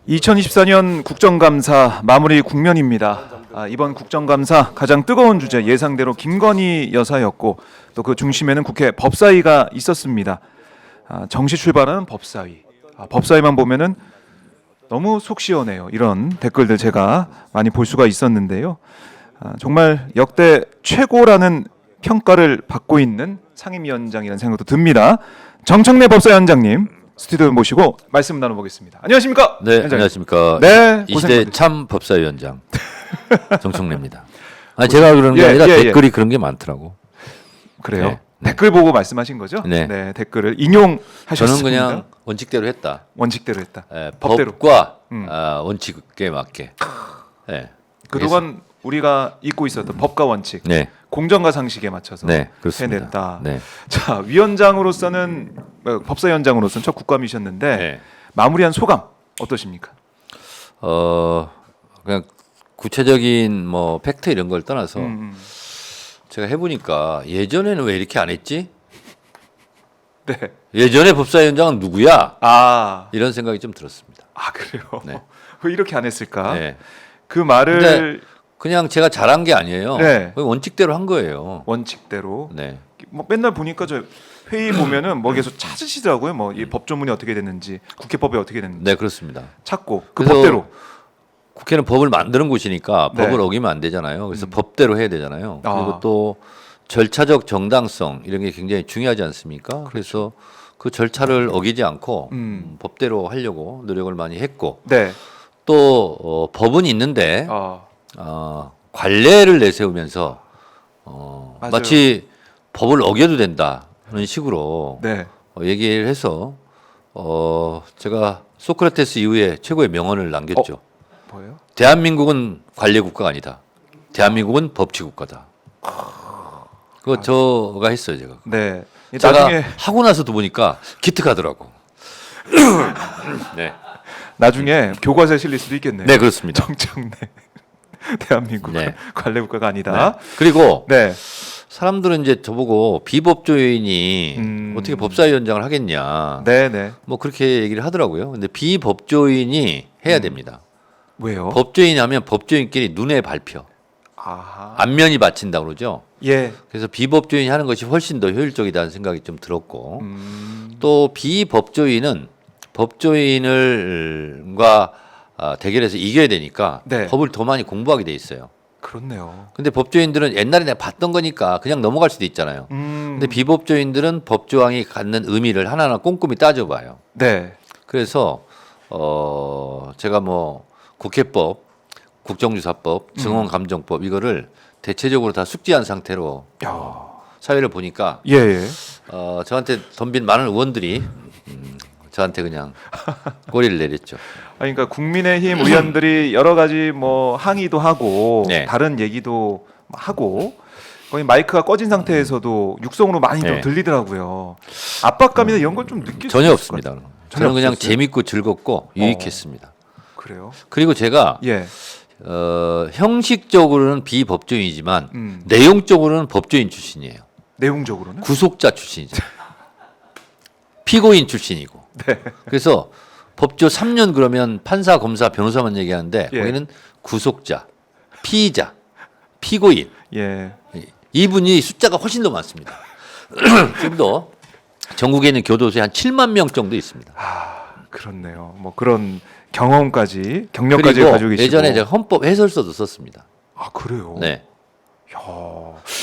2024년 국정감사 마무리 국면입니다. 이번 국정감사 가장 뜨거운 주제 예상대로 김건희 여사였고 또 그 중심에는 국회 법사위가 있었습니다. 정시 출발하는 법사위. 법사위만 보면은 너무 속 시원해요. 이런 댓글들 제가 많이 볼 수가 있었는데요. 정말 역대 최고라는 평가를 받고 있는 상임위원장이라는 생각도 듭니다. 정청래 법사위원장님 스튜디오에 모시고 말씀 나눠보겠습니다. 안녕하십니까? 네, 위원장님. 안녕하십니까? 네, 이 고생 시대 많으십니다. 참 법사위원장 정청래입니다. 아니 제가 그러는 게 아니라 댓글이 그런 게 많더라고. 그래요? 네. 댓글 보고 말씀하신 거죠? 네. 댓글을 인용하셨습니다. 저는 그냥 원칙대로 했다. 원칙대로 했다. 법대로. 법과 원칙에 맞게. 네. 그동안 우리가 잊고 있었던 법과 원칙, 네, 공정과 상식에 맞춰서 네, 그렇습니다. 해냈다. 네. 자, 위원장으로서는 법사위원장으로서는 첫 국감이셨는데 네. 마무리한 소감 어떠십니까? 그냥 구체적인 뭐 팩트 이런 걸 떠나서 제가 해보니까 예전에는 왜 이렇게 안 했지? 네. 예전에 법사위원장은 누구야? 아, 이런 생각이 좀 들었습니다. 그래요. 네. 왜 이렇게 안 했을까? 네. 그 말을 근데 그냥 제가 잘한 게 아니에요. 네. 거의 원칙대로 한 거예요. 원칙대로. 네. 뭐 맨날 보니까 저 회의 보면은 뭐 계속 찾으시더라고요. 뭐 이 법조문이 어떻게 됐는지, 국회법이 어떻게 됐는지 네, 그렇습니다. 찾고 그 그래서 법대로. 국회는 법을 만드는 곳이니까 네. 법을 어기면 안 되잖아요. 그래서 법대로 해야 되잖아요. 아. 그리고 또 절차적 정당성 이런 게 굉장히 중요하지 않습니까? 그래서 그 절차를 어기지 않고 법대로 하려고 노력을 많이 했고 네. 또 법은 있는데 아, 관례를 내세우면서 맞아요. 마치 법을 어겨도 된다는 식으로 네. 얘기를 해서 제가 소크라테스 이후에 최고의 명언을 남겼죠. 뭐예요? 대한민국은 관례 국가가 아니다. 대한민국은 법치 국가다. 그거 저가 했어요, 제가. 네. 제가 나중에 하고 나서도 보니까 기특하더라고. 네, 나중에 교과서에 실릴 수도 있겠네요. 네 그렇습니다. 정청래 대한민국 네. 관례 국가가 아니다. 네. 그리고 네. 사람들은 이제 저보고 비법조인이 어떻게 법사위원장을 하겠냐. 네, 네. 뭐 그렇게 얘기를 하더라고요. 근데 비법조인이 해야 됩니다. 왜요? 법조인 하면 법조인끼리 눈에 밟혀. 아하. 안면이 받친다 그러죠. 예. 그래서 비법조인이 하는 것이 훨씬 더 효율적이다는 생각이 좀 들었고 또 비법조인은 법조인과 대결해서 이겨야 되니까 네. 법을 더 많이 공부하게 돼 있어요. 그렇네요. 근데 법조인들은 옛날에 내가 봤던 거니까 그냥 넘어갈 수도 있잖아요. 근데 비법조인들은 법조항이 갖는 의미를 하나하나 꼼꼼히 따져봐요. 네. 그래서 제가 뭐 국회법, 국정조사법, 증언감정법 이거를 대체적으로 다 숙지한 상태로 야. 사회를 보니까 예, 예. 저한테 덤빈 많은 의원들이 저한테 그냥 꼬리를 내렸죠. 그러니까 국민의힘 의원들이 여러 가지 뭐 항의도 하고 네. 다른 얘기도 하고 거의 마이크가 꺼진 상태에서도 육성으로 많이 좀 네. 들리더라고요. 압박감이나 이런 걸 좀 느낄 수 전혀 있을 없습니다. 것 같아요. 저는 그냥 없었어요? 재밌고 즐겁고 유익했습니다. 그래요? 그리고 제가 예. 형식적으로는 비법조인이지만 음. 내용적으로는 법조인 출신이에요. 내용적으로는? 구속자 출신이죠. 피고인 출신이고. 네. 그래서 법조 3년 그러면 판사, 검사, 변호사만 얘기하는데 예. 거기는 구속자, 피의자, 피고인 예. 이분이 숫자가 훨씬 더 많습니다. 지금도 전국에 있는 교도소에 한 7만 명 정도 있습니다. 그렇네요. 뭐 그런 경험까지 경력까지 그리고 가지고 계시고. 예전에 제가 헌법 해설서도 썼습니다. 그래요? 네. 야.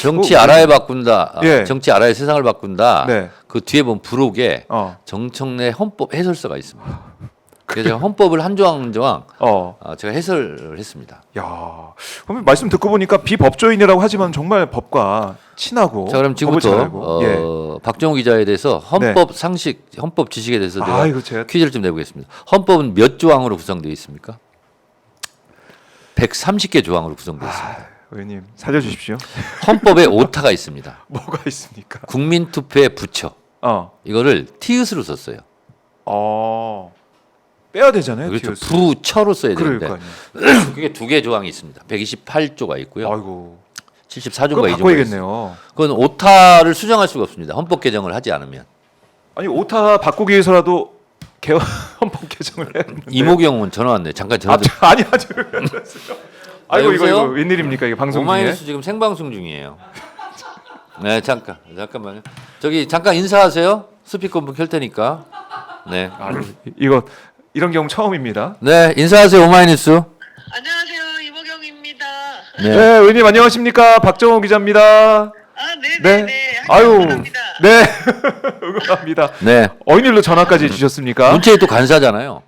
정치 알아야 바꾼다. 예. 정치 알아야 세상을 바꾼다. 네. 그 뒤에 보면 부록에 정청래 헌법 해설서가 있습니다. 그래서 제가 헌법을 한 조항 한 조항 제가 해설을 했습니다. 야. 그럼 말씀 듣고 보니까 비법조인이라고 하지만 정말 법과 친하고 자, 그럼 법을 잘 지금부터 알고. 박정우 기자에 대해서 헌법 상식, 헌법 지식에 대해서 제가 이거 제가 퀴즈를 좀 내보겠습니다. 헌법은 몇 조항으로 구성되어 있습니까? 130개 조항으로 구성되어 있습니다. 의원님 살려주십시오. 헌법에 오타가 있습니다. 뭐가 있습니까? 국민투표에 붙여. 이거를 티읕으로 썼어요. 빼야 되잖아요. 그렇죠. 티오스. 부처로 써야 되는데 그러니까요. 그게 두 개 조항이 있습니다. 128조가 있고요. 아이고. 74조가 그거 2조가 있습니다. 바꿔야겠네요. 그건 오타를 수정할 수가 없습니다. 헌법 개정을 하지 않으면. 아니 오타 바꾸기 위해서라도 헌법 개정을 해야 되는데. 이모경 의원 전화 왔네. 잠깐 전화 좀. 아니 아이고 이거 여보세요? 웬일입니까 이게 방송 중에? 오마이뉴스 지금 생방송 중이에요. 네, 잠깐만요. 저기 잠깐 인사하세요. 스피커폰 켤 테니까. 네. 이거 이런 경우 처음입니다. 네, 인사하세요. 오마이뉴스. 안녕하세요, 이모경입니다. 네, 네. 의원님 안녕하십니까? 박정호 기자입니다. 네네네. 아유, 감사합니다. 네, 응원합니다. 네. 어인일로 전화까지 주셨습니까? 문체위 또 간사잖아요.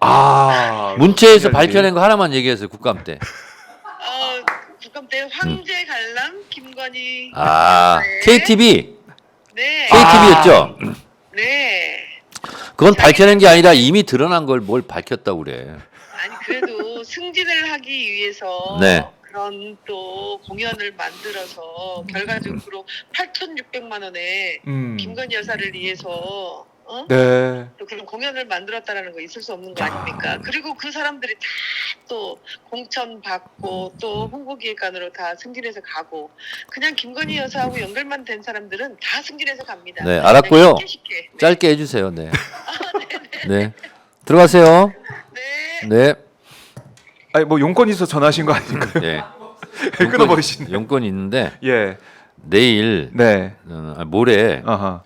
문체에서 그래야지. 밝혀낸 거 하나만 얘기해서 국감 때. 국감 때 황제 관람 김건희. 아, 네. KTV. 네. KTV였죠. 네. 그건 밝혀낸 게 아니라 이미 드러난 걸 뭘 밝혔다고 그래. 아니 그래도 승진을 하기 위해서 네. 그런 또 공연을 만들어서 결과적으로 8,600만 원에 김건희 여사를 위해서 네. 또 그런 공연을 만들었다라는 거 있을 수 없는 거 아닙니까? 그리고 그 사람들이 다 또 공천 받고 또 홍보기획관으로 다 승진해서 가고 그냥 김건희 여사하고 연결만 된 사람들은 다 승진해서 갑니다. 네, 알았고요. 쉽게 쉽게. 네. 짧게 해주세요. 네. 네. 들어가세요. 네. 네. 아니 뭐 용건 있어 전화하신 거 아닌가요? 네. 끊어버리시네. 용건이 있는데 예. 내일 네. 모레 아하.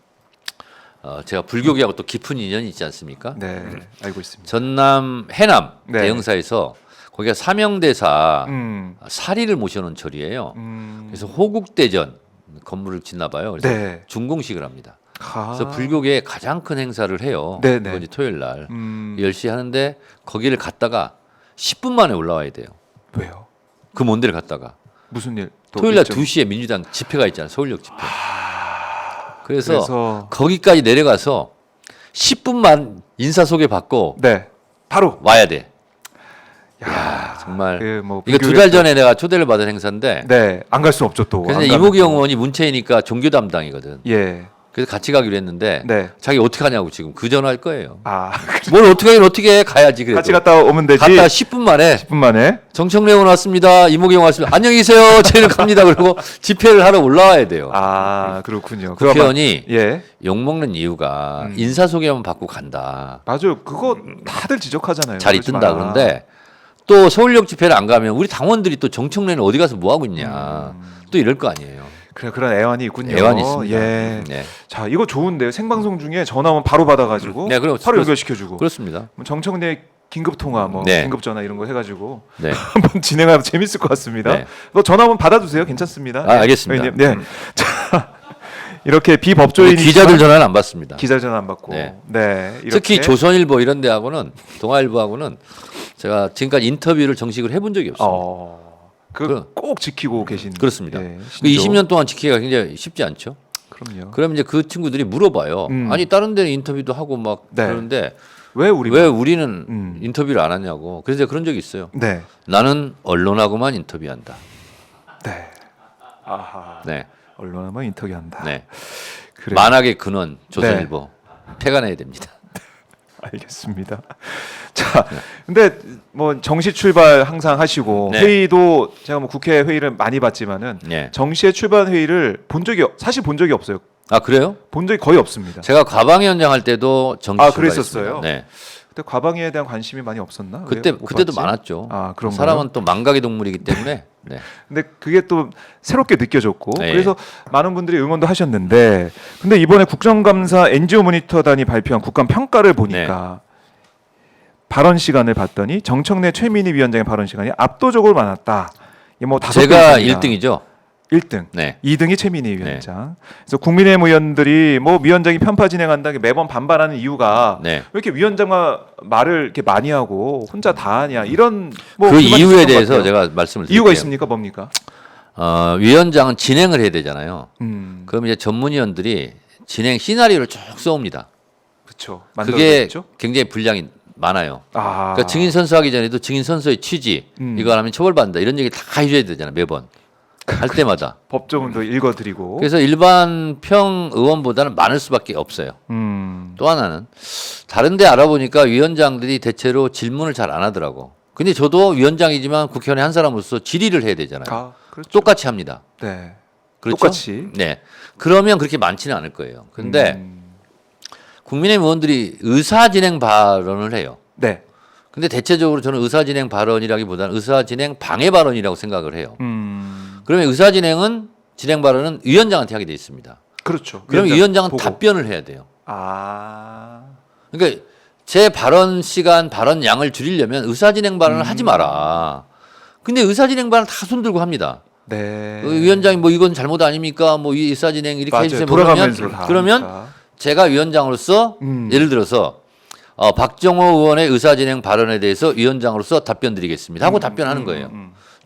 제가 불교계하고 또 깊은 인연이 있지 않습니까? 네. 알고 있습니다. 전남 해남 네. 대흥사에서 거기가 사명대사 음. 사리를 모셔놓은 절이에요. 그래서 호국대전 건물을 짓나 봐요. 그래서 네. 중공식을 합니다. 아. 그래서 불교계의 가장 큰 행사를 해요. 네, 네. 이번 주 토요일 날 10시 10시 하는데 거기를 갔다가 10분 만에 올라와야 돼요. 왜요? 그 먼 데를 갔다가 무슨 일? 또 토요일 날 일정- 2시에 민주당 집회가 있잖아요. 서울역 집회. 그래서 그래서 거기까지 내려가서 10분만 인사소개 받고 네. 바로 와야 돼. 야, 정말 그뭐 이거 2달 전에 내가 초대를 받은 행사인데 네, 안 갈 수 없죠 또. 그래서 안 가면 이모경 또. 의원이 문체이니까 종교 담당이거든. 예. 그래서 같이 가기로 했는데 네. 자기 어떻게 하냐고 지금 그 전화할 거예요. 아, 뭘 어떻게 하긴 어떻게 해. 가야지 그래도. 같이 갔다 오면 되지. 갔다 10분 만에 10분 만에. 정청래 의원 왔습니다. 이모경 왔습니다. 안녕히 계세요. 저희는 갑니다. 그리고 집회를 하러 올라와야 돼요. 아, 그렇군요. 국회의원이 예. 욕먹는 이유가 인사소개만 받고 간다. 맞아요. 그거 다들 지적하잖아요. 자리 그러지 뜬다. 마라. 그런데 또 서울역 집회를 안 가면 우리 당원들이 또 정청래는 어디 가서 뭐 하고 있냐. 또 이럴 거 아니에요. 그래 그런 애환이 있군요. 애환이 있습니다. 예. 네. 자, 이거 좋은데요. 생방송 중에 전화 오면 바로 받아가지고 네, 그럼 바로 연결시켜주고. 그렇습니다. 뭐 정청래 긴급 통화, 뭐 네. 긴급 전화 이런 거 해가지고 네. 한번 진행하면 재밌을 것 같습니다. 네. 뭐 전화 오면 받아주세요. 괜찮습니다. 아, 알겠습니다. 의원님. 네. 자, 이렇게 비법조인 기자들 전화는 안 받습니다. 기자 전화 안 받고. 네. 네. 이렇게. 특히 조선일보 이런 데하고는 동아일보하고는 제가 지금까지 인터뷰를 정식으로 해본 적이 없습니다. 꼭 지키고 계신. 그렇습니다. 예, 그 신조. 20년 동안 지키기가 굉장히 쉽지 않죠. 그럼요. 그럼 이제 그 친구들이 물어봐요. 아니 다른 데는 인터뷰도 하고 막 네. 그러는데 왜 우리? 왜 우리는 인터뷰를 안 하냐고. 그래서 제가 그런 적이 있어요. 네. 나는 언론하고만 인터뷰한다. 네. 아하. 네, 언론하면 인터뷰한다. 네. 그래. 만악의 근원 조선일보 폐가 내야 됩니다. 알겠습니다. 자, 근데 뭐 정시 출발 항상 하시고 네. 회의도 제가 뭐 국회 회의를 많이 봤지만은 네. 정시에 출발 회의를 사실 본 적이 없어요. 아 그래요? 본 적이 거의 없습니다. 제가 과방위원장 할 때도 정치 아, 출발했습니다. 그랬었어요? 네. 그때 과방위에 대한 관심이 많이 없었나? 그때 왜 못 그때도 봤지? 많았죠. 아, 그런가요? 사람은 또 망각의 동물이기 때문에. 네. 근데 그게 또 새롭게 느껴졌고 네. 그래서 많은 분들이 응원도 하셨는데 근데 이번에 국정감사 NGO 모니터단이 발표한 국감 평가를 보니까 발언 시간을 봤더니 정청래 최민희 위원장의 발언 시간이 압도적으로 많았다. 이게 뭐 다섯 제가 배 이상이다. 1등이죠. 1등. 네. 2등이 최민희 위원장. 그래서 국민의힘 의원들이 뭐 위원장이 편파 진행한다 매번 반발하는 이유가 네. 왜 이렇게 위원장과 말을 이렇게 많이 하고 혼자 다 하냐 이런 뭐 그 불만이 이유에 있었던 것 대해서 같아요. 제가 말씀을 드릴게요. 이유가 있습니까? 뭡니까? 위원장은 진행을 해야 되잖아요. 그럼 이제 전문위원들이 진행 시나리오를 쭉 써옵니다. 그렇죠. 그게 굉장히 분량이 많아요. 아. 그러니까 증인 선서하기 전에도 증인 선서의 취지 이거 하면 처벌받는다 이런 얘기 다 해줘야 되잖아요. 매번 할 때마다. 법조문도 읽어드리고. 그래서 일반 평 의원보다는 많을 수밖에 없어요. 또 하나는 다른데 알아보니까 위원장들이 대체로 질문을 잘 안 하더라고. 근데 저도 위원장이지만 국회의원의 한 사람으로서 질의를 해야 되잖아요. 아, 그렇죠. 똑같이 합니다. 네. 그렇죠? 똑같이. 네. 그러면 그렇게 많지는 않을 거예요. 근데 국민의힘 의원들이 의사 진행 발언을 해요. 네. 근데 대체적으로 저는 의사진행 발언이라기보다는 의사진행 방해 발언이라고 생각을 해요. 그러면 의사진행은 진행 발언은 위원장한테 하게 돼 있습니다. 그렇죠. 그럼 위원장은 보고. 답변을 해야 돼요. 아. 그러니까 제 발언 시간, 발언 양을 줄이려면 의사진행 발언을 하지 마라. 근데 의사진행 발언 다 손들고 합니다. 네. 위원장이 뭐 이건 잘못 아닙니까? 뭐 이 의사진행 이렇게 맞아요. 해주세요. 돌아가면서 다 그러면 하니까. 제가 위원장으로서 예를 들어서 박정호 의원의 의사진행 발언에 대해서 위원장으로서 답변 드리겠습니다 하고 답변하는 거예요.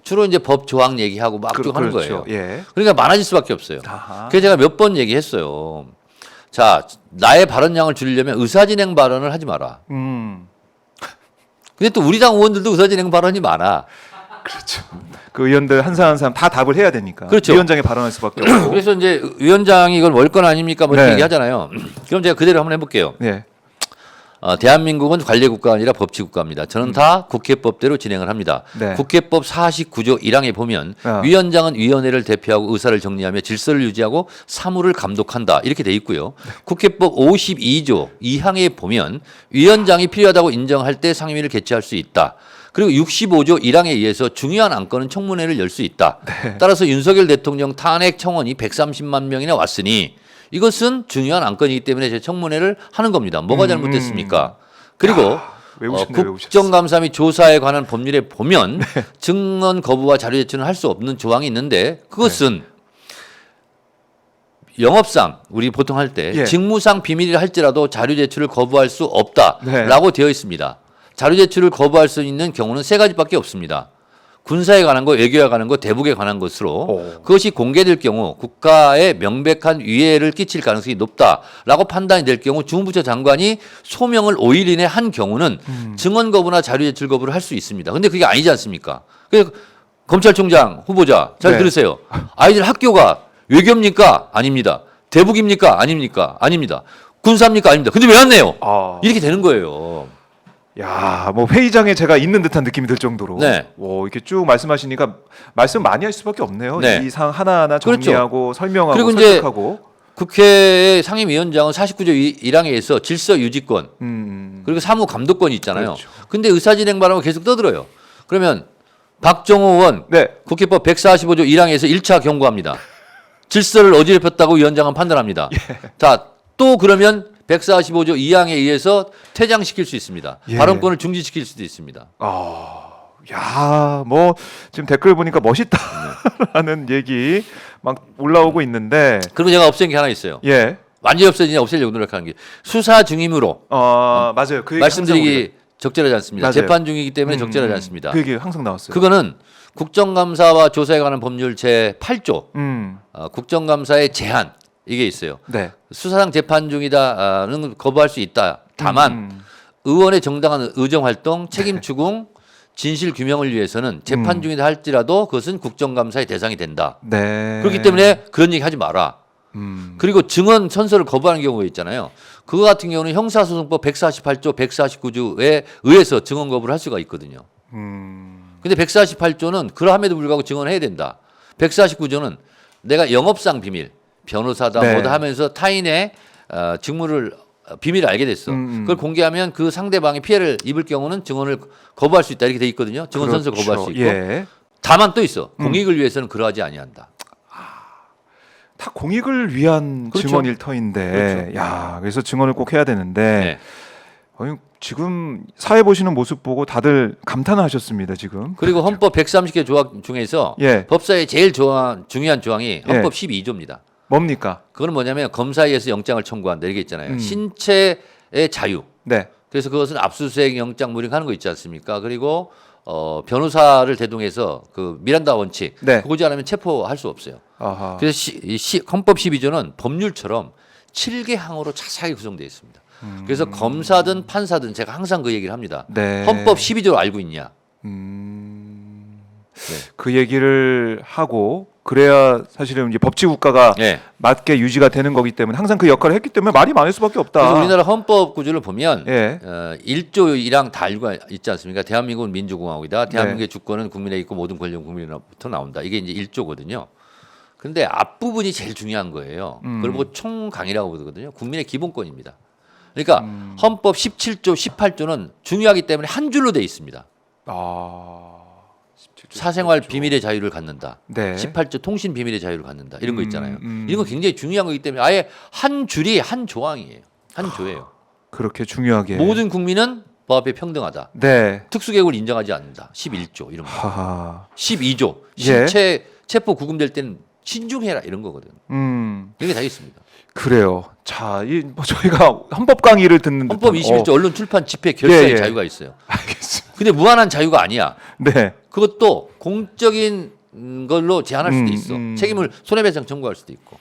주로 이제 법 조항 얘기하고 막 쭉 하는 그렇죠. 거예요. 예. 그러니까 많아질 수밖에 없어요. 아하. 그래서 제가 몇 번 얘기했어요. 자, 나의 발언 양을 줄이려면 의사진행 발언을 하지 마라. 근데 또 우리 당 의원들도 의사진행 발언이 많아. 그렇죠. 그 의원들 한 사람 한 사람 다 답을 해야 되니까. 그렇죠. 위원장이 발언할 수밖에 없고. 그래서 이제 위원장이 이걸 월권 아닙니까? 뭐 이렇게 네. 얘기하잖아요. 그럼 제가 그대로 한번 해볼게요. 네. 대한민국은 관례국가 아니라 법치국가입니다. 저는 다 국회법대로 진행을 합니다. 네. 국회법 49조 1항에 보면 아. 위원장은 위원회를 대표하고 의사를 정리하며 질서를 유지하고 사무를 감독한다 이렇게 돼 있고요. 국회법 52조 2항에 보면 위원장이 필요하다고 인정할 때 상임위를 개최할 수 있다. 그리고 65조 1항에 의해서 중요한 안건은 청문회를 열 수 있다. 따라서 윤석열 대통령 탄핵 청원이 130만 명이나 왔으니 이것은 중요한 안건이기 때문에 제 청문회를 하는 겁니다. 뭐가 잘못됐습니까? 그리고 외우셨네, 국정감사 및 조사에 관한 법률에 보면 증언 거부와 자료 제출은 할 수 없는 조항이 있는데 그것은 영업상 우리 보통 할 때 예. 직무상 비밀이라 할지라도 자료 제출을 거부할 수 없다라고 되어 있습니다. 자료 제출을 거부할 수 있는 경우는 세 가지밖에 없습니다. 군사에 관한 거, 외교에 관한 거, 대북에 관한 것으로 그것이 공개될 경우 국가에 명백한 위해를 끼칠 가능성이 높다라고 판단이 될 경우 주무부처 장관이 소명을 5일 이내 한 경우는 증언 거부나 자료 제출 거부를 할 수 있습니다. 근데 그게 아니지 않습니까? 그래서 검찰총장 후보자 잘 네. 들으세요. 아이들 학교가 외교입니까? 아닙니다. 대북입니까? 아닙니까? 아닙니다. 군사입니까? 아닙니다. 근데 왜 왔네요? 이렇게 되는 거예요. 야, 뭐 회의장에 제가 있는 듯한 느낌이 들 정도로. 네. 이렇게 쭉 말씀하시니까 말씀 많이 할 수밖에 없네요. 네. 이 사항 하나하나 정리하고 설명하고 그리고 이제 설득하고. 국회의 상임위원장은 49조 1항에 의해서 질서 유지권 그리고 사무 감독권이 있잖아요. 그렇죠. 근데 의사진행 발언을 계속 떠들어요. 그러면 박정호 의원 네. 국회법 145조 1항에서 1차 경고합니다. 질서를 어지럽혔다고 위원장은 판단합니다. 자, 또 그러면 145조 2항에 의해서 퇴장시킬 수 있습니다. 예. 발언권을 중지시킬 수도 있습니다. 야, 뭐 지금 댓글 보니까 멋있다라는 얘기 막 올라오고 있는데. 그리고 제가 없앤 게 하나 있어요. 예. 완전히 없애지냐 없애려고 노력하는 게 수사 중이므로 맞아요. 그 얘기 항상 말씀드리기 적절하지 않습니다. 맞아요. 재판 중이기 때문에 적절하지 않습니다. 그 얘기 항상 나왔어요. 그거는 국정감사와 조사에 관한 법률 제8조 국정감사의 제한 이게 있어요. 네. 수사상 재판 중이다는 거부할 수 있다. 다만 의원의 정당한 의정활동, 책임 추궁, 진실 규명을 위해서는 재판 중이다 할지라도 그것은 국정감사의 대상이 된다. 네. 그렇기 때문에 그런 얘기 하지 마라. 그리고 증언 선서를 거부하는 경우가 있잖아요. 그거 같은 경우는 형사소송법 148조, 149조에 의해서 증언 거부를 할 수가 있거든요. 근데 148조는 그러함에도 불구하고 증언해야 된다. 149조는 내가 영업상 비밀, 변호사다 네. 뭐다 하면서 타인의 직무를 비밀을 알게 됐어. 그걸 공개하면 그 상대방이 피해를 입을 경우는 증언을 거부할 수 있다 이렇게 돼 있거든요. 증언 선서 그렇죠. 거부할 수 있고. 예. 다만 또 있어. 공익을 위해서는 그러하지 아니한다. 다 공익을 위한 그렇죠. 증언일 터인데, 그렇죠. 야, 그래서 증언을 꼭 해야 되는데, 네. 지금 사회 보시는 모습 보고 다들 감탄하셨습니다. 지금. 그리고 헌법 130개 조항 중에서 예. 법사의 제일 중요한 조항이 헌법 12조입니다. 뭡니까? 그건 뭐냐면 검사에 의해서 영장을 청구한다 이게 있잖아요. 신체의 자유. 네. 그래서 그것은 압수수색 영장 무력하는 거 있지 않습니까? 그리고 변호사를 대동해서 그 미란다 원칙 네. 그거 지 않으면 체포할 수 없어요. 아하. 그래서 헌법 12조는 법률처럼 7개 항으로 자세하게 구성되어 있습니다. 그래서 검사든 판사든 제가 항상 그 얘기를 합니다. 네. 헌법 12조를 알고 있냐? 그 얘기를 하고 그래야 사실은 이제 법치 국가가 네. 맞게 유지가 되는 거기 때문에 항상 그 역할을 했기 때문에 말이 많을 수밖에 없다. 그래서 우리나라 헌법 구조를 보면 예. 1조 1항 다 알고 있지 않습니까? 대한민국은 민주공화국이다. 대한민국의 네. 주권은 국민에 있고 모든 권력은 국민으로부터 나온다. 이게 이제 1조거든요. 근데 앞부분이 제일 중요한 거예요. 그걸 보고 총강이라고 부르거든요. 국민의 기본권입니다. 그러니까 헌법 17조, 18조는 중요하기 때문에 한 줄로 돼 있습니다. 아, 17조, 사생활 18조. 비밀의 자유를 갖는다. 네. 18조 통신 비밀의 자유를 갖는다. 이런 거 있잖아요. 음. 이런 거 굉장히 중요한 거기 때문에 아예 한 줄이 한 조항이에요. 한 조예요. 그렇게 중요하게. 모든 국민은 법 앞에 평등하다. 네. 특수계획을 인정하지 않는다. 11조 이런 거. 하하. 12조 예. 신체 체포 구금될 때는 신중해라 이런 거거든. 이런 게 다 있습니다. 그래요. 자, 뭐 저희가 헌법 강의를 듣는 헌법 듯한, 21조 언론 출판 집회 결사의 예. 자유가 있어요. 알겠습니다. 근데 무한한 자유가 아니야. 네. 그것도 공적인 걸로 제한할 수도 있어. 책임을 손해배상 청구할 수도 있고.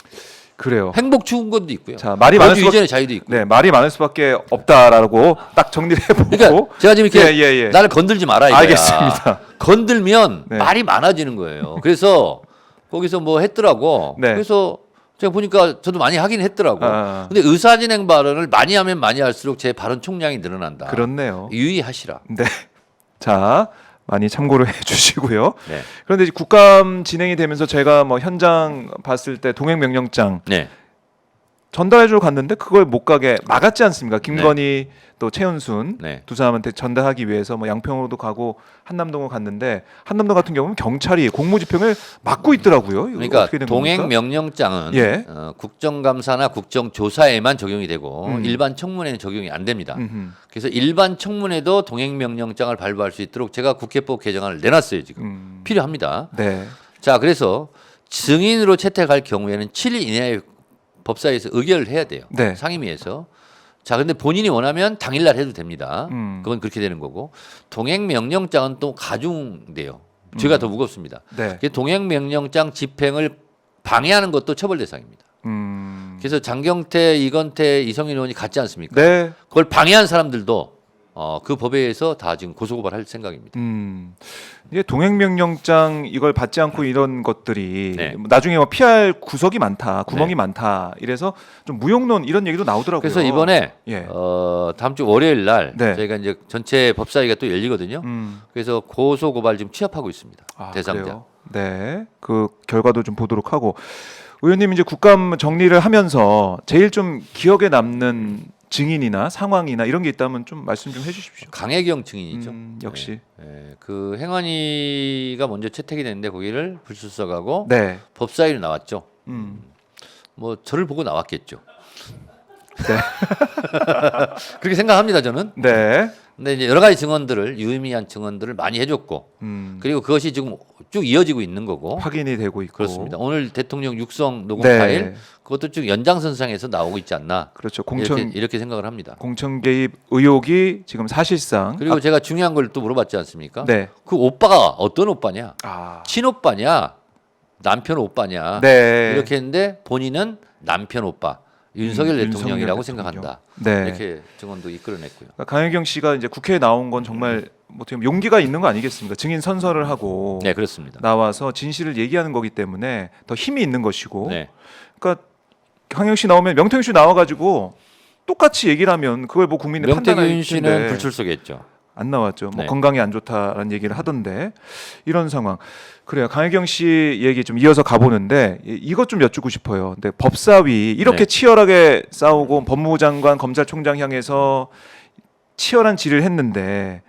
그래요. 행복 추구권도 있고요. 자, 말이 많을 거주 수밖에 이전의 자유도 있고. 네, 말이 많을 수밖에 없다라고 딱 정리를 해보고. 그러니까 제가 지금 이렇게 예. 나를 건들지 마라 이거야. 알겠습니다. 건들면 네. 말이 많아지는 거예요. 그래서 거기서 뭐 했더라고. 네. 그래서 제가 보니까 저도 많이 하긴 했더라고. 아. 근데 의사진행 발언을 많이 하면 많이 할수록 제 발언 총량이 늘어난다. 그렇네요. 유의하시라. 네. 자, 많이 참고를 해주시고요. 네. 그런데 이제 국감 진행이 되면서 제가 뭐 현장 봤을 때 동행명령장 네. 전달해주러 갔는데 그걸 못 가게 막았지 않습니까? 김건희 또 최은순 네. 두 사람한테 전달하기 위해서 뭐 양평으로도 가고 한남동으로 갔는데 한남동 같은 경우는 경찰이 공무집행을 막고 있더라고요. 이거 그러니까 어떻게 된 겁니까? 동행 명령장은 예. 국정감사나 국정조사에만 적용이 되고 음. 일반 청문회는 적용이 안 됩니다. 음흠. 그래서 일반 청문회도 동행 명령장을 발부할 수 있도록 제가 국회법 개정안을 내놨어요 지금. 필요합니다. 네. 자 그래서 증인으로 채택할 경우에는 7일 이내에 법사위에서 의결을 해야 돼요. 네. 상임위에서. 자 근데 본인이 원하면 당일날 해도 됩니다. 음. 그건 그렇게 되는 거고 동행 명령장은 또 가중돼요. 죄가 더 무겁습니다. 네. 동행 명령장 집행을 방해하는 것도 처벌 대상입니다. 그래서 장경태, 이건태, 이성윤 의원이 같지 않습니까? 네. 그걸 방해한 사람들도 그 법에 의해서 다 지금 고소고발할 생각입니다. 이게 동행명령장 이걸 받지 않고 이런 것들이 네. 나중에 뭐 피할 구석이 많다, 구멍이 네. 많다. 이래서 좀 무용론 이런 얘기도 나오더라고요. 그래서 이번에 예. 다음 주 월요일 날 네. 저희가 이제 전체 법사위가 또 열리거든요. 그래서 고소고발 지금 취합하고 있습니다. 대상자. 그래요? 네, 그 결과도 좀 보도록 하고 의원님 이제 국감 정리를 하면서 제일 좀 기억에 남는 증인이나 상황이나 이런 게 있다면 좀 말씀 좀 해주십시오. 강혜경 증인이죠. 역시. 그 행안위가 먼저 채택이 됐는데 거기를 불출석하고 네. 법사위로 나왔죠. 음. 뭐 저를 보고 나왔겠죠. 네. 그렇게 생각합니다 저는. 네. 근데 이제 여러 가지 증언들을 유의미한 증언들을 많이 해줬고 그리고 그것이 지금 쭉 이어지고 있는 거고 확인이 되고 있고. 그렇습니다. 오늘 대통령 육성 녹음 네. 파일 그것도 쭉 연장선상에서 나오고 있지 않나 그렇죠. 공천 이렇게 생각을 합니다. 공천 개입 의혹이 지금 사실상 그리고 제가 중요한 걸 또 물어봤지 않습니까? 네. 그 오빠가 어떤 오빠냐? 아. 친오빠냐? 남편 오빠냐? 네. 이렇게 했는데 본인은 남편 오빠 윤석열 대통령이라고 윤석열 생각한다. 네. 이렇게 증언도 이끌어냈고요. 그러니까 강혜경 씨가 이제 국회에 나온 건 정말 뭐 어떻게 보면 용기가 있는 거 아니겠습니까? 증인 선서를 하고 네, 그렇습니다. 나와서 진실을 얘기하는 거기 때문에 더 힘이 있는 것이고. 네. 그러니까 강혜경 씨 나오면 명태균 씨 나와가지고 똑같이 얘기를 하면 그걸 뭐 국민의 판단할 명태균 씨는 텐데 불출석했죠. 안 나왔죠. 뭐 네. 건강이 안 좋다라는 얘기를 하던데 이런 상황. 그래요. 강혜경 씨 얘기 좀 이어서 가보는데 이것 좀 여쭙고 싶어요. 근데 법사위 이렇게 네. 치열하게 싸우고 법무부 장관, 검찰총장 향해서 치열한 질의를 했는데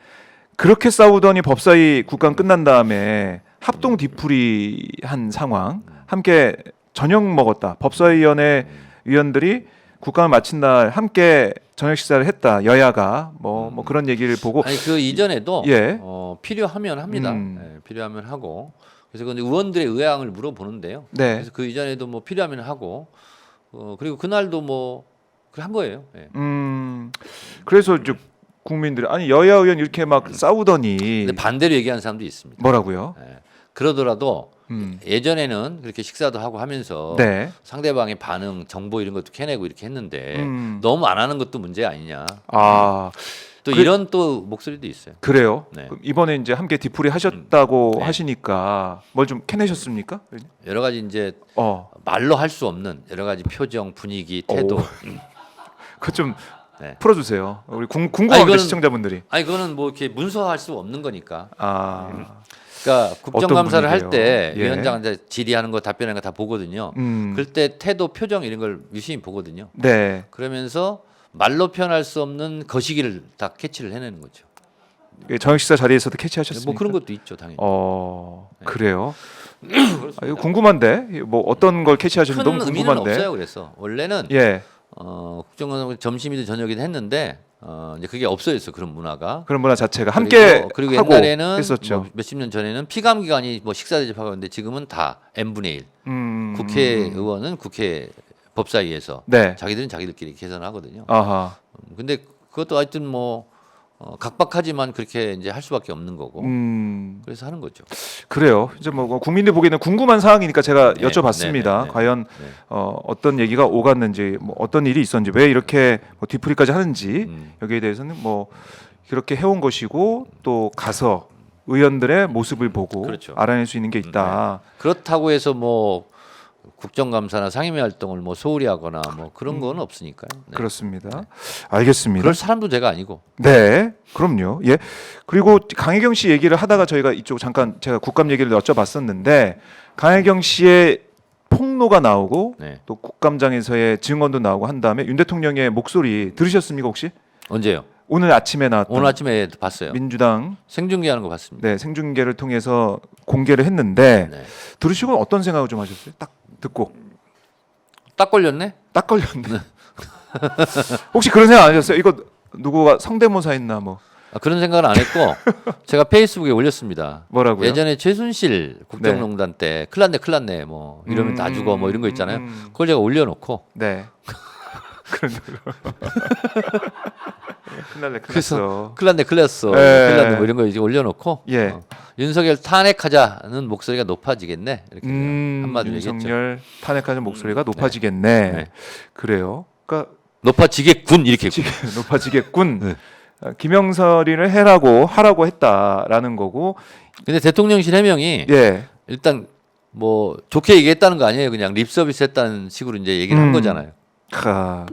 그렇게 싸우더니 법사위 국감 끝난 다음에 합동 뒤풀이한 상황, 함께 저녁 먹었다. 법사위원회 위원들이 국감을 마친 날 함께 저녁 식사를 했다. 여야가 뭐 그런 얘기를 보고 아니 그 이전에도 예. 필요하면 합니다. 네, 필요하면 하고 그래서 근데 의원들의 의향을 물어보는데요. 네. 그래서 그 이전에도 뭐 필요하면 하고 그리고 그날도 뭐 그래 한 거예요. 네. 그래서 이제 국민들이 아니 여야 의원 이렇게 막 싸우더니 근데 반대로 얘기하는 사람도 있습니다. 뭐라고요? 네. 그러더라도 예전에는 그렇게 식사도 하고 하면서 네. 상대방의 반응, 정보 이런 것도 캐내고 이렇게 했는데 음. 너무 안 하는 것도 문제 아니냐. 아 또 그- 이런 또 목소리도 있어요. 그래요? 네. 그럼 이번에 이제 함께 뒤풀이 하셨다고 네. 하시니까 뭘 좀 캐내셨습니까? 여러 가지 이제 어, 말로 할 수 없는 여러 가지 표정, 분위기, 태도. 그거 좀 네. 풀어주세요. 우리 궁금합니다 이거는- 시청자분들이. 아니 그거는 뭐 이렇게 문서화할 수 없는 거니까. 아, 그러니까 국정감사를 할 때 분위기예요? 예. 위원장한테 질의하는 거 답변하는 거 다 보거든요. 그럴 때 태도, 표정 이런 걸 유심히 보거든요. 네. 그러면서 말로 표현할 수 없는 거시기를 다 캐치를 해내는 거죠. 저녁 식사 자리에서도 캐치하셨습니까? 뭐 그런 것도 있죠, 당연히. 그래요. 이거 궁금한데 뭐 어떤 걸 캐치하셨는지 큰 너무 의미는 궁금한데. 없어요. 그래서 원래는 예. 국정감사 점심이든 저녁이든 했는데 이제 그게 없어졌어 그런 문화가. 그런 문화 자체가 함께 그리고 하고 옛날에는 했었죠. 뭐 몇십 년 전에는 피감 기관이 뭐 식사 대접하고 했는데 지금은 다 n분의 1. 국회의원은 국회 법사위에서 네. 자기들은 자기들끼리 개선하거든요. 아하. 근데 그것도 하여튼 뭐 각박하지만 그렇게 이제 할 수밖에 없는 거고. 그래서 하는 거죠. 그래요. 이제 뭐 국민들 보기에는 궁금한 사항이니까 제가 네, 여쭤봤습니다. 네. 과연 네. 어떤 얘기가 오갔는지, 뭐 어떤 일이 있었는지, 왜 이렇게 뭐 뒤풀이까지 하는지 여기에 대해서는 뭐 그렇게 해온 것이고 또 가서 의원들의 모습을 보고 그렇죠. 알아낼 수 있는 게 있다. 그렇다고 해서 뭐 국정감사나 상임위 활동을 뭐 소홀히 하거나 뭐 그런 건 없으니까요. 네. 그렇습니다. 알겠습니다. 그럴 사람도 제가 아니고. 네, 그럼요. 예. 그리고 강혜경 씨 얘기를 하다가 저희가 이쪽 잠깐 제가 국감 얘기를 여쭤봤었는데 강혜경 씨의 폭로가 나오고 네. 또 국감장에서의 증언도 나오고 한 다음에 윤 대통령의 목소리 들으셨습니까 혹시? 언제요? 오늘 아침에 나왔던 오늘 아침에 봤어요. 민주당 생중계하는 거 봤습니다. 네, 생중계를 통해서 공개를 했는데 네. 들으시고 어떤 생각을 좀 하셨어요? 딱 듣고 딱 걸렸네. 딱 걸렸네. 혹시 그런 생각 안 하셨어요? 이거 누구가 성대모사 했나 뭐 그런 생각은 안 했고 제가 페이스북에 올렸습니다. 뭐라고요? 예전에 최순실 국정농단 때 큰일났네 뭐 이러면 다 죽어 뭐 이런 거 있잖아요. 그걸 제가 올려놓고 네. 그런 걸로. 큰일났네. 그래서 큰일났어 네. 큰일났네 뭐 이런 거 이제 올려놓고 예. 윤석열 탄핵하자는 목소리가 높아지겠네 이렇게 한마디로 얘기했죠. 윤석열 탄핵하는 목소리가 높아지겠네. 네. 그래요. 그러니까 높아지겠군 이렇게 했고. 높아지겠군. 네. 김영설이를 하라고 했다라는 거고. 근데 대통령실 해명이 예. 일단 뭐 좋게 얘기했다는 거 아니에요. 그냥 립 서비스 했다는 식으로 이제 얘기를 한 거잖아요.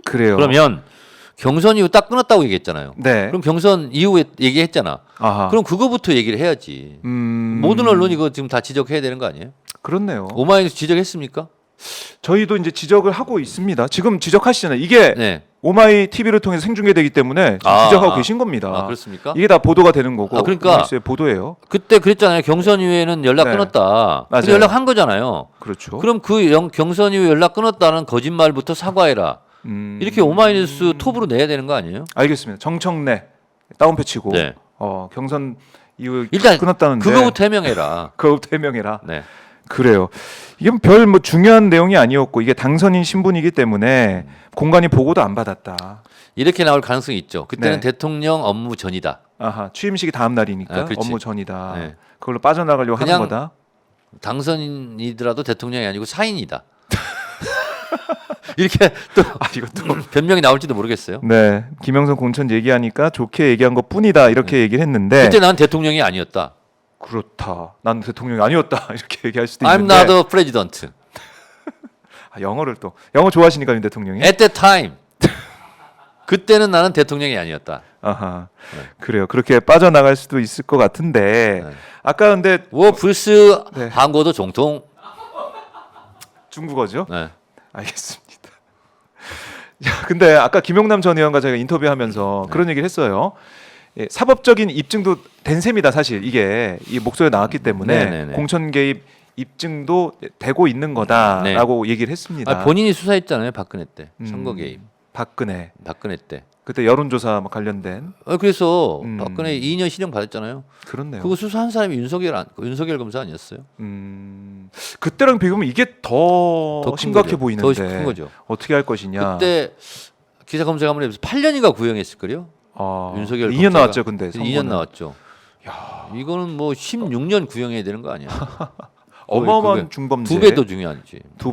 그래요. 그러면 경선 이후 딱 끊었다고 얘기했잖아요. 네. 그럼 경선 이후에 얘기했잖아. 아하. 그럼 그거부터 얘기를 해야지. 모든 언론이 이거 지금 다 지적해야 되는 거 아니에요? 그렇네요. 오마이뉴스 지적했습니까? 저희도 이제 지적을 하고 있습니다. 지금 지적하시잖아요. 이게 네. 오마이 TV를 통해서 생중계되기 때문에 지금 지적하고 계신 겁니다. 그렇습니까? 이게 다 보도가 되는 거고. 그러니까 오마이뉴스의 보도예요. 그때 그랬잖아요. 경선 이후에는 연락 네. 끊었다. 맞아요. 근데 연락한 거잖아요. 그렇죠. 그럼 그 경선 이후 연락 끊었다는 거짓말부터 사과해라. 이렇게 오마이뉴스 톱으로 내야 되는 거 아니에요? 알겠습니다. 정청래 다운표 치고 네. 경선 이후 일단 끊었다는데 그거부터 해명해라. 그거부터 해명해라. 네. 그래요. 이건 별 뭐 중요한 내용이 아니었고 이게 당선인 신분이기 때문에 공간이 보고도 안 받았다. 이렇게 나올 가능성이 있죠. 그때는 네. 대통령 업무 전이다. 아하, 취임식이 다음 날이니까 아, 그렇지. 업무 전이다. 네. 그걸로 빠져나가려고 하는 그냥 거다. 당선인이더라도 대통령이 아니고 사인이다. 이렇게 또 이것도 변명이 나올지도 모르겠어요. 네, 김영선 공천 얘기하니까 좋게 얘기한 것 뿐이다 이렇게 얘기를 했는데 그때 난 대통령이 아니었다. 그렇다. 난 대통령이 아니었다 이렇게 얘기할 수도 I'm 있는데 not a president. 영어를 또 영어 좋아하시니까 윤 대통령이 At that time. 그때는 나는 대통령이 아니었다. 아하 그래요. 그렇게 빠져나갈 수도 있을 것 같은데 네. 아까 근데 我不是 네. 한국의总统. 중국어죠? 네. 알겠습니다. 야, 근데 아까 김용남 전 의원과 제가 인터뷰하면서 그런 얘기를 했어요. 예, 사법적인 입증도 된 셈이다 사실 이게 이 목소리가 나왔기 때문에 네네네. 공천 개입 입증도 되고 있는 거다라고 얘기를 했습니다. 본인이 수사했잖아요. 박근혜 때. 선거 개입. 박근혜 때. 그때 여론조사 막 관련된 그래서 박근혜 2년 실형 받았잖아요. 그렇네요. 그거 수사한 사람이 윤석열 검사 아니었어요? 그때랑 비교하면 이게 더 큰 심각해 거죠. 보이는데 더 큰 거죠. 어떻게 할 것이냐. 그때 기사 검색 한번 해서 8년인가 구형했을 거요. 윤석열 2년 검사가. 나왔죠, 근데 2년 선거는. 나왔죠. 이거는 뭐 16년 구형해야 되는 거 아니야? 어마어마한 중범죄. 2배 더 중요하지. 두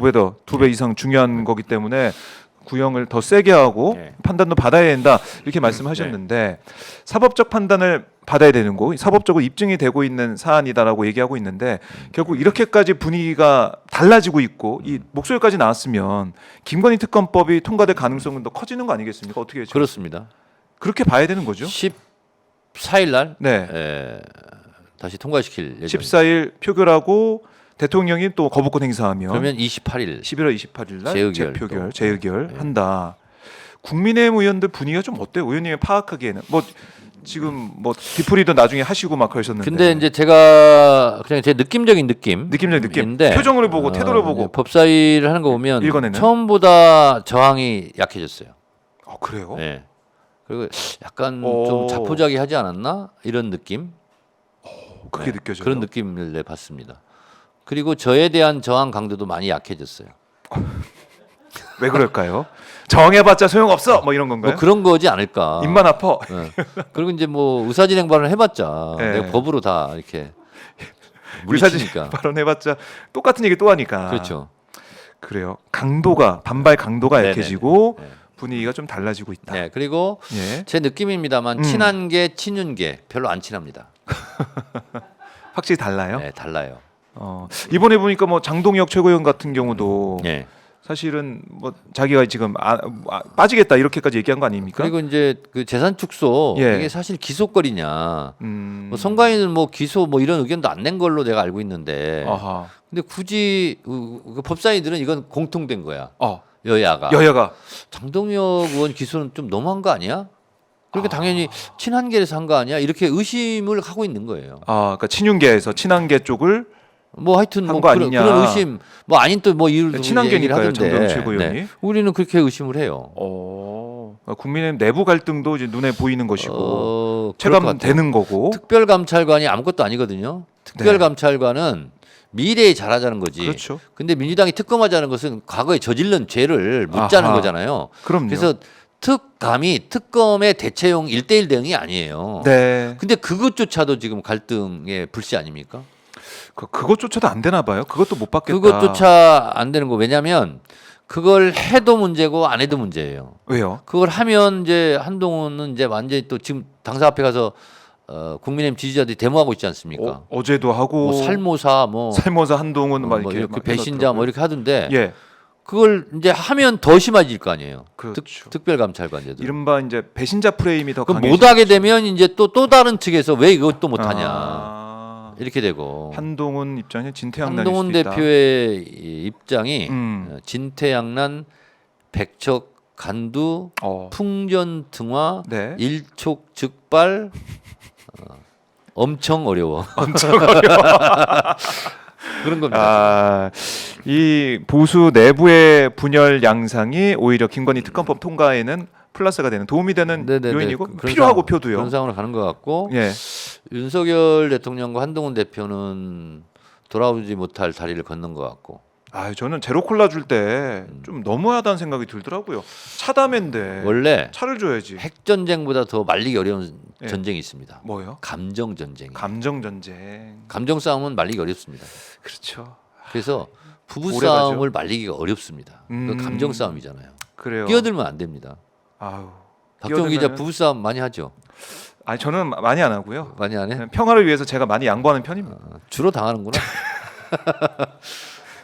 배 이상 중요한 거기 때문에 구형을 더 세게 하고 네. 판단도 받아야 된다 이렇게 말씀하셨는데 사법적 판단을 받아야 되는 거 사법적으로 입증이 되고 있는 사안이다라고 얘기하고 있는데 결국 이렇게까지 분위기가 달라지고 있고 이 목소리까지 나왔으면 김건희 특검법이 통과될 가능성은 더 커지는 거 아니겠습니까? 어떻게 그렇습니다. 그렇게 봐야 되는 거죠? 14일 날 네. 다시 통과시킬 예정. 14일 표결하고 대통령이 또 거부권 행사하면 그러면 28일 11월 28일 날 재의결 재표결, 또. 재의결 네. 한다. 국민의힘 의원들 분위기가 좀 어때요? 의원님이 파악하기에는 뭐 지금 뭐 디프리도 나중에 하시고 막 그러셨는데. 근데 이제 제가 그냥 제 느낌적인 느낌, 느낌적 느낌. 인데, 표정을 보고 태도를 보고 법사위를 하는 거 보면 읽어내는? 처음보다 저항이 약해졌어요. 그래요? 네. 그리고 약간 오. 좀 자포자기하지 않았나 이런 느낌. 그게 네, 느껴져요. 그런 느낌을 내봤습니다. 그리고 저에 대한 저항 강도도 많이 약해졌어요. 왜 그럴까요? 정해봤자 소용없어. 뭐 이런 건가요? 뭐 그런 거지 않을까. 입만 아파. 네. 그리고 이제 뭐 의사진행 발언 해봤자 네. 내가 법으로 다 이렇게 의사진 물리치니까. 발언해봤자 똑같은 얘기 또 하니까. 그렇죠. 그래요. 강도가 반발 강도가 네네네. 약해지고 네. 분위기가 좀 달라지고 있다. 네. 그리고 예. 제 느낌입니다만 친한 게 친윤 게 별로 안 친합니다. 확실히 달라요. 네, 달라요. 이번에 보니까 뭐 장동혁 최고위원 같은 경우도 네. 사실은 뭐 자기가 지금 빠지겠다 이렇게까지 얘기한 거 아닙니까? 그리고 이제 그 재산 축소 예. 이게 사실 기소거리냐. 뭐 선관위는 뭐 기소 뭐 이런 의견도 안 낸 걸로 내가 알고 있는데. 아하. 근데 굳이 그 법사위들은 이건 공통된 거야. 어. 여야가. 여야가 장동혁 의원 기소는 좀 너무한 거 아니야? 그러니까 당연히 친한계에서 한 거 아니야? 이렇게 의심을 하고 있는 거예요. 그러니까 친윤계에서 친한계 쪽을 뭐 하여튼 한 뭐 거 그런, 아니냐. 그런 의심 뭐 아닌 또 뭐 이유를 친한계니까요, 장동혁 최고위원이. 우리는 그렇게 의심을 해요. 그러니까 국민의힘 내부 갈등도 이제 눈에 보이는 것이고 그럴 것 같아요. 체감되는 거고. 특별감찰관이 아무것도 아니거든요. 특별감찰관은 미래에 잘하자는 거지. 그렇죠. 근데 민주당이 특검하자는 것은 과거에 저질른 죄를 묻자는 아하. 거잖아요. 그럼요. 그래서 특감이 특검의 대체용 1대1 대응이 아니에요. 네. 근데 그것조차도 지금 갈등의 불씨 아닙니까? 그것조차도 안 되나 봐요. 그것도 못 받겠다. 그것조차 안 되는 거 왜냐하면 그걸 해도 문제고 안 해도 문제예요. 왜요? 그걸 하면 이제 한동훈은 이제 완전히 또 지금 당사 앞에 가서 국민의힘 지지자들이 데모하고 있지 않습니까? 어제도 하고 뭐 살모사 뭐 살모사 한동훈 막 뭐 이렇게 막 배신자 뭐 이렇게 하던데 예. 그걸 이제 하면 더 심해질 거 아니에요. 그렇죠. 특별감찰관제도. 이른바 이제 배신자 프레임이 더 그럼 강해. 못하게 되면 이제 또 다른 측에서 왜 이것도 못하냐 이렇게 되고 한동훈 입장에 진퇴양난일 한동훈 수도 있다. 대표의 이 입장이 음. 진퇴양난, 백척 간두, 풍전등화, 네. 일촉즉발 엄청 어려워. 엄청 어려워. 그런 겁니다. 이 보수 내부의 분열 양상이 오히려 김건희 특검법 통과에는 플러스가 되는 도움이 되는 네네네. 요인이고 그런 필요하고 상황, 표도요. 그런 상황으로 가는 것 같고 예. 윤석열 대통령과 한동훈 대표는 돌아오지 못할 다리를 걷는 것 같고. 저는 제로 콜라 줄 때 좀 너무하다는 생각이 들더라고요. 차담인데 원래 차를 줘야지. 핵 전쟁보다 더 말리기 어려운 예. 전쟁이 있습니다. 뭐요? 감정 전쟁. 감정 전쟁. 감정 싸움은 말리기 어렵습니다. 그렇죠. 그래서 부부 오래 가죠. 싸움을 말리기가 어렵습니다. 그건 감정 싸움이잖아요. 그래요. 끼어들면 안 됩니다. 아우. 박정우 기자 끼어들면은- 부부 싸움 많이 하죠. 저는 많이 안 하고요. 많이 안 해? 그냥 평화를 위해서 제가 많이 양보하는 편입니다. 주로 당하는구나.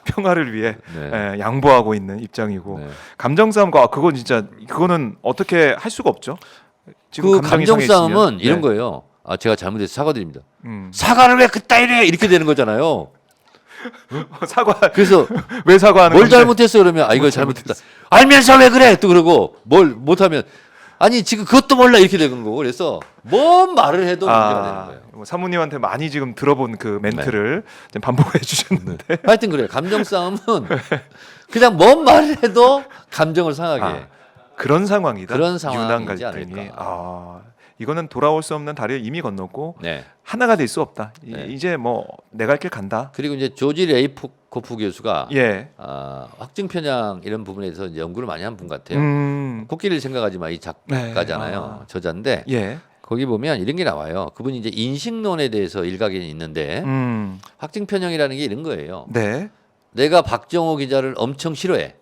평화를 위해 네. 양보하고 있는 입장이고 네. 감정 싸움과 그건 진짜 그거는 어떻게 할 수가 없죠. 지금 그 감정이 감정 상해 싸움은 있으면. 이런 네. 거예요. 제가 잘못해서 사과드립니다. 음. 사과를 왜 그따위래 이렇게 되는 거잖아요. 사과 그래서 왜 사과하는 뭘 건데? 잘못했어 그러면 이거 잘못했다. 알면서 왜 그래 또 그러고 뭘 못하면 아니 지금 그것도 몰라 이렇게 되는 거고 그래서 뭔 말을 해도 문제가 되는 거예요. 뭐 사모님한테 많이 지금 들어본 그 멘트를 좀 반복해 주셨는데 하여튼 그래요. 감정 싸움은 그냥 뭔 말을 해도 감정을 상하게 해. 그런 상황이다. 그런 유난 상황이지 갈등이. 않을까. 이거는 돌아올 수 없는 다리를 이미 건넜고 네. 하나가 될 수 없다. 네. 이제 뭐 내 갈 길 간다. 그리고 이제 조지 레이코프 교수가 예. 확증 편향 이런 부분에 대해서 이제 연구를 많이 한 분 같아요. 코끼리를 생각하지 마 이 작가잖아요. 네. 저자인데 예. 거기 보면 이런 게 나와요. 그분이 이제 인식론에 대해서 일각이 있는데 확증 편향이라는 게 이런 거예요. 네. 내가 박정호 기자를 엄청 싫어해.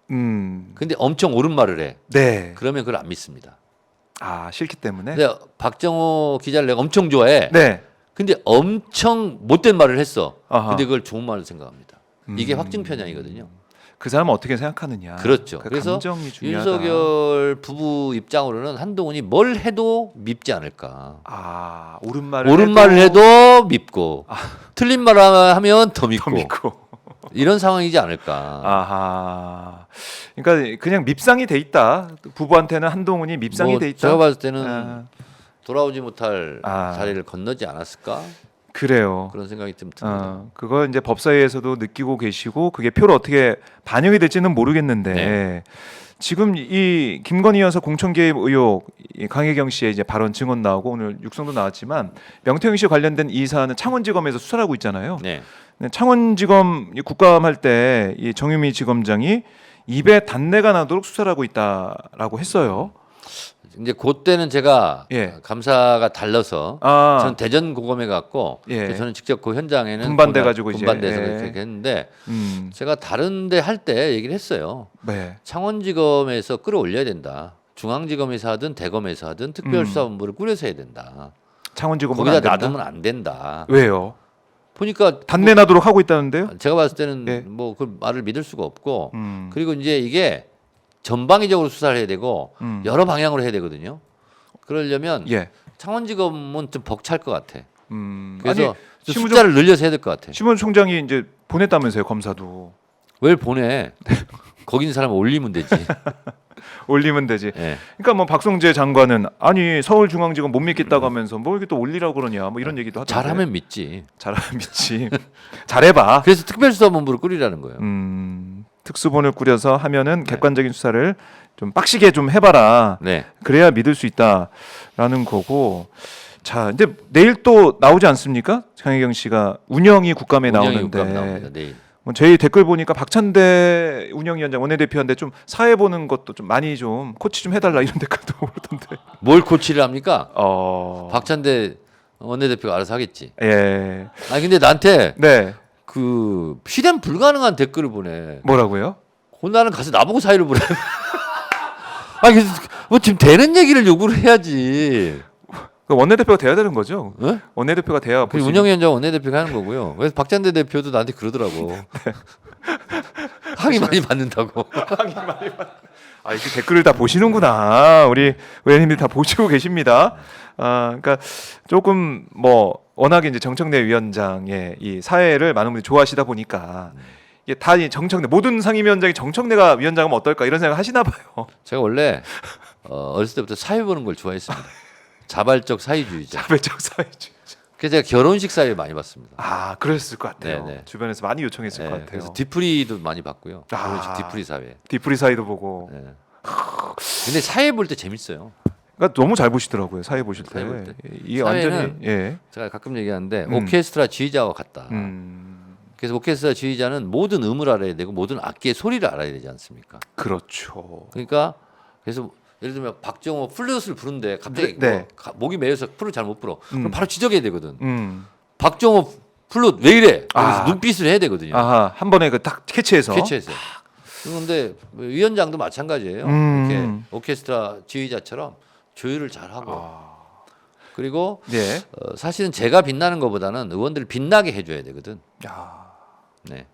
근데 엄청 옳은 말을 해. 네. 그러면 그걸 안 믿습니다. 싫기 때문에. 근데 박정호 기자를 내가 엄청 좋아해. 네. 근데 엄청 못된 말을 했어. 아하. 근데 그걸 좋은 말로 생각합니다. 이게 확증 편향이거든요. 그 사람은 어떻게 생각하느냐. 그렇죠. 그 그래서 감정이 중요하다. 윤석열 부부 입장으로는 한동훈이 뭘 해도 밉지 않을까. 옳은 말을 옳은 말을 해도 밉고 틀린 말을 하면 더 더 밉고. 믿고. 이런 상황이지 않을까. 아하. 그러니까 그냥 밉상이 돼 있다. 부부한테는 한동훈이 밉상이 뭐 돼 있다. 제가 봤을 때는 아, 돌아오지 못할 아. 자리를 건너지 않았을까 그래요. 그런 생각이 좀 듭니다. 그걸 이제 법사위에서도 느끼고 계시고 그게 표로 어떻게 반영이 될지는 모르겠는데 네. 지금 이 김건희 여사 공천 개입 의혹 이 강혜경 씨의 이제 발언 증언 나오고 오늘 육성도 나왔지만 명태균 씨 관련된 이 사안은 창원지검에서 수사를 하고 있잖아요. 네. 네, 창원지검 이 국감 할 때 이 정유미 지검장이 입에 단내가 나도록 수사를 하고 있다라고 했어요. 이제 그때는 제가 예. 감사가 달라서 아, 저는 대전 고검에 갔고 예. 저는 직접 그 현장에는 분반돼 가지고 이제, 분반돼서 예. 그렇게 했는데 음, 제가 다른데 할 때 얘기를 했어요. 네, 창원지검에서 끌어올려야 된다. 중앙지검에서 하든 대검에서 하든 특별수사본부를 꾸려서 해야 된다. 창원지검은 거기다 안 된다? 놔두면 안 된다. 왜요? 보니까 단내 나도록 하고 있다는데요? 제가 봤을 때는 예. 뭐 그 말을 믿을 수가 없고 음, 그리고 이제 이게 전방위적으로 수사를 해야 되고 여러 방향으로 해야 되거든요. 그러려면 예. 창원지검은 좀 벅찰 것 같아. 아니 그래서 좀 심우정- 숫자를 늘려서 해야 될 것 같아. 심원 총장이 이제 보냈다면서요 검사도 왜 보내? 거기 있는 사람 올리면 되지. 올리면 되지. 예. 그러니까 뭐 박성재 장관은 아니 서울중앙지검 못 믿겠다고 하면서 뭐 이렇게 또 올리라고 그러냐 뭐 이런 얘기도 하던데. 잘하면 믿지. 잘하면 믿지. 잘해봐. 그래서 특별수사본부를 꾸리라는 거예요. 특수본을 꾸려서 하면은 객관적인 수사를 좀 빡시게 좀 해봐라. 네. 그래야 믿을 수 있다라는 거고. 자, 이제 내일 또 나오지 않습니까? 강혜경 씨가 운영이 국감에 운영이 나오는데. 국감 나옵니다. 내일. 뭐 저희 댓글 보니까 박찬대 운영위원장 원내대표한테 좀 사회 보는 것도 좀 많이 좀 코치 좀 해달라 이런 댓글도 오던데. 뭘 코치를 합니까? 어. 박찬대 원내대표가 알아서 하겠지. 예. 아니 근데 나한테 네. 그 실현 불가능한 댓글을 보내. 뭐라고요? 나는 가서 나보고 사유를 보내. 아니 그래서 뭐 지금 되는 얘기를 요구를 해야지. 그 원내대표가 돼야 되는 거죠? 어? 원내대표가 돼야 그 볼수 운영위원장 원내대표가 하는 거고요. 그래서 박찬대 대표도 나한테 그러더라고. 항의 많이 받는다고. 아, 이렇게 댓글을 다 보시는구나. 우리 의원님들이 다 보시고 계십니다. 아, 그러니까 조금 뭐 워낙에 이제 정청래 위원장의 이 사회를 많은 분들이 좋아하시다 보니까 이게 다 이 정청래 모든 상임위원장이 정청래가 위원장하면 어떨까 이런 생각 하시나 봐요. 제가 원래 어렸을 때부터 사회 보는 걸 좋아했습니다. 자발적 사회주의자. 자발적 사회주의. 그래서 제가 결혼식 사회 많이 봤습니다. 아, 그랬을 것 같아요. 네네. 주변에서 많이 요청했을 네, 것 같아요. 그래서 뒤풀이도 많이 봤고요. 아. 결혼식 뒤풀이 사회. 디프리 사이도 보고. 네. 근데 사회 볼 때 재밌어요. 그러니까 너무 잘 보시더라고요. 사회 보실 때. 사회 볼 때. 이게 사회는- 완전히 예. 제가 가끔 얘기하는데 오케스트라 지휘자와 같다. 그래서 오케스트라 지휘자는 모든 음을 알아야 되고 모든 악기의 소리를 알아야 되지 않습니까? 그렇죠. 그러니까 그래서 예를 들면 박정호 플룻을 부르는데 갑자기 네. 뭐 목이 메여서 플룻 잘 못 불어. 그럼 바로 지적해야 되거든. 박정호 플룻 왜 이래? 그래서 아. 눈빛을 해야 되거든요. 아하, 한 번에 그 딱 캐치해서. 캐치해서. 그런데 위원장도 마찬가지예요. 이렇게 오케스트라 지휘자처럼 조율을 잘 하고. 그리고 네. 사실은 제가 빛나는 것보다는 의원들을 빛나게 해줘야 되거든. 야. 네.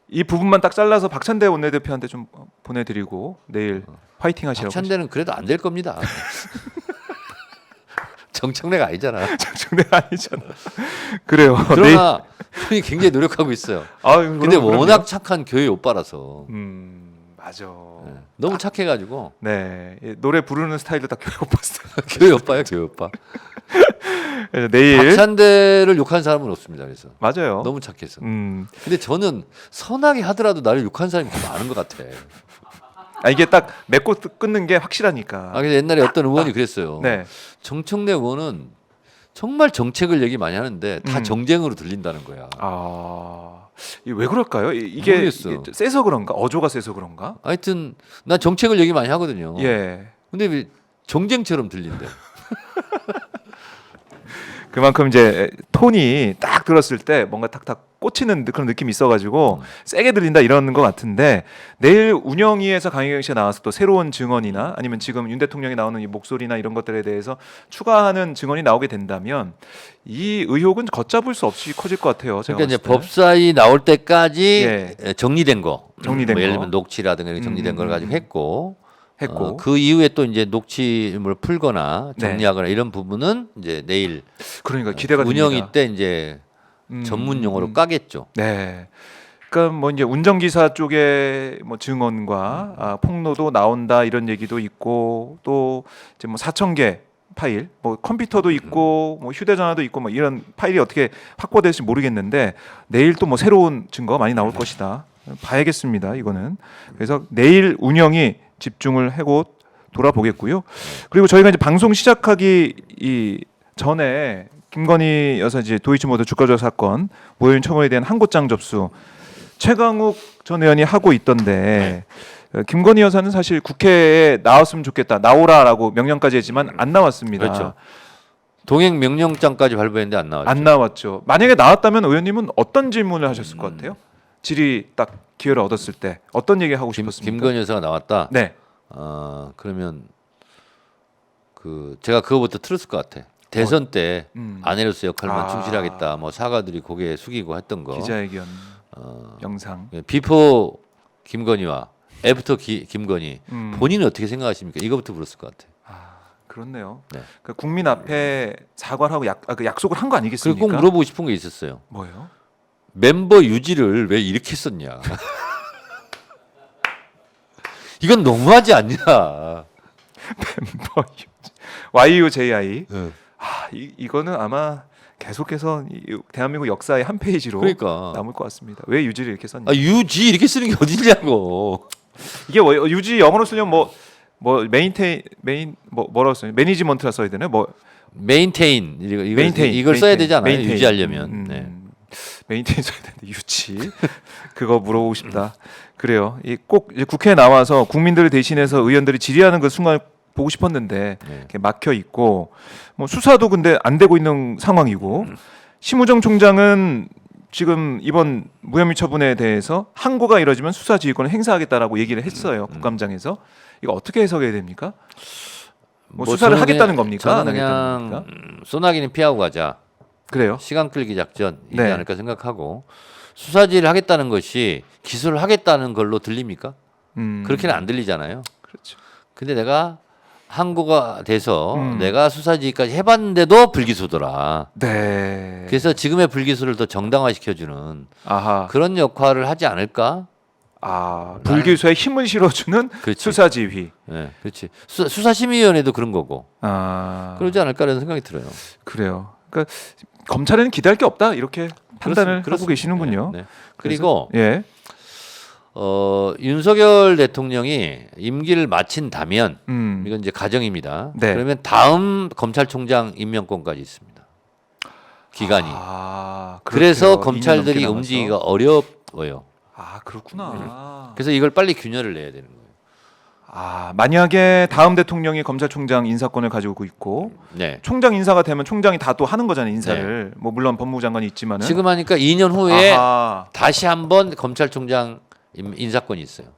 이 부분만 딱 잘라서 박찬대 원내대표한테 좀 보내드리고 내일 화이팅 하시라고. 박찬대는 그래도 안 될 겁니다. 정청래가 아니잖아. 정청래 아니잖아. 그래요. 내일. 그러나 형이 굉장히 노력하고 있어요. 근데 워낙 착한 교회 오빠라서 맞아. 너무 착해가지고 네. 노래 부르는 스타일도 딱 교회 오빠 스타일. 교회 오빠야 교회 오빠. 그래서 내일. 박찬대를 욕한 사람은 없습니다. 그래서 맞아요. 너무 착해서. 음. 근데 저는 선하게 하더라도 나를 욕한 사람이 더 많은 것 같아. 아, 이게 딱 맺고 끊는 게 확실하니까. 아 근데 옛날에 어떤 의원이 그랬어요. 네. 정청래 의원은 정말 정책을 얘기 많이 하는데 다 정쟁으로 들린다는 거야. 아, 이게 왜 그럴까요? 이게 모르겠어. 세서 그런가? 어조가 세서 그런가? 하여튼 난 정책을 얘기 많이 하거든요. 예. 근데 왜 정쟁처럼 들린대? 그만큼 이제 톤이 딱 들었을 때 뭔가 탁탁 꽂히는 그런 느낌이 있어가지고 세게 들린다 이러는 것 같은데 내일 운영위에서 강혜경 씨가 나와서 또 새로운 증언이나 아니면 지금 윤 대통령이 나오는 이 목소리나 이런 것들에 대해서 추가하는 증언이 나오게 된다면 이 의혹은 걷잡을 수 없이 커질 것 같아요. 제가 그러니까 이제 봤을 때. 법사위 나올 때까지 예. 정리된 거, 정리된 뭐 예를 거. 들면 녹취라든가 이렇게 정리된 걸 가지고 했고, 했고. 그 이후에 또 이제 녹취물을 풀거나 네. 정리하거나 이런 부분은 이제 내일 그러니까 기대가 운영이 됩니다. 때 이제 전문 용어로 까겠죠. 네. 그러니까 뭐 이제 운전기사 쪽에 뭐 증언과 폭로도 나온다 이런 얘기도 있고 또 이제 뭐 4,000개 파일, 뭐 컴퓨터도 있고 뭐 휴대전화도 있고 뭐 이런 파일이 어떻게 확보될지 모르겠는데 내일 또 뭐 새로운 증거가 많이 나올 것이다. 봐야겠습니다. 이거는. 그래서 내일 운영이 집중을 하고 돌아보겠고요. 그리고 저희가 이제 방송 시작하기 전에 김건희 여사 이제 도이치모터 주가 조작 사건 모효인 처분에 대한 항고장 접수 최강욱 전 의원이 하고 있던데 김건희 여사는 사실 국회에 나왔으면 좋겠다 나오라라고 명령까지 했지만 안 나왔습니다. 그렇죠. 동행 명령장까지 발부했는데 안 나왔죠. 안 나왔죠. 만약에 나왔다면 의원님은 어떤 질문을 하셨을 것 같아요? 질의 딱 기회를 얻었을 때 어떤 얘기 하고 싶었습니까? 김건희 여사가 나왔다. 네. 그러면 제가 그거부터 들었을 것 같아. 대선 때 아내로서 역할만 충실하겠다. 뭐 사과들이 고개 숙이고 했던 거. 기자회견 영상. 비포 김건희와 애프터 김건희 본인은 어떻게 생각하십니까? 이거부터 물었을 것 같아. 그렇네요. 네. 그러니까 국민 앞에 사과를 하고 그 약속을 한 거 아니겠습니까? 그리고 꼭 물어보고 싶은 게 있었어요. 뭐예요? member 유지를 왜 이렇게 썼냐? 이건 너무하지 않냐? 멤버 YUJI. 네. 이거는 아마 계속해서 대한민국 역사의 한 페이지로 그러니까. 남을 것 같습니다. 왜 유지를 이렇게 썼냐? 유지 이렇게 쓰는 게 어디냐고. 이게 유지 영어로 쓰려면 뭐 뭐라고 써요? 매니지먼트라 써야 되나요? 메인테인 이걸 써야 되지 않아요? 메인테인. 유지하려면. 네. 메인테인 써야 되는데 유지 그거 물어보고 싶다. 그래요. 꼭 이제 국회에 나와서 국민들을 대신해서 의원들이 질의하는 그 순간 보고 싶었는데 이렇게 막혀 있고 뭐 수사도 근데 안 되고 있는 상황이고 심우정 총장은 지금 이번 무혐의 처분에 대해서 항고가 이뤄지면 수사 지휘권을 행사하겠다라고 얘기를 했어요. 국감장에서 이거 어떻게 해석해야 됩니까? 뭐 수사를 하겠다는 겁니까? 저는 안 하겠다는 그냥 겁니까? 소나기는 피하고 가자. 그래요? 시간 끌기 작전이지 네. 않을까 생각하고 수사지를 하겠다는 것이 기소를 하겠다는 걸로 들립니까? 그렇게는 안 들리잖아요. 그렇죠. 근데 내가 항고가 돼서 내가 수사지휘까지 해봤는데도 불기소더라. 네. 그래서 지금의 불기소를 더 정당화시켜주는 아하. 그런 역할을 하지 않을까? 불기소에 힘을 실어주는 그렇지. 수사지휘. 네, 그렇지. 수사심의위원회도 그런 거고. 그러지 않을까라는 생각이 들어요. 그래요. 그러니까 검찰에는 기대할 게 없다 이렇게 판단을 하고 계시는군요. 네, 네. 그리고 예. 윤석열 대통령이 임기를 마친다면 이건 이제 가정입니다. 네. 그러면 다음 검찰총장 임명권까지 있습니다. 기간이. 그래서 그렇대요. 2년 검찰들이 넘게 남아서. 움직이기가 어려워요. 그렇구나. 그래서 이걸 빨리 균열을 내야 되는 거예요. 만약에 다음 대통령이 검찰총장 인사권을 가지고 있고 네. 총장 인사가 되면 총장이 다 또 하는 거잖아요. 인사를. 뭐 물론 법무부 장관이 있지만은 지금 하니까 2년 후에 아하. 다시 한번 검찰총장 인사권이 있어요.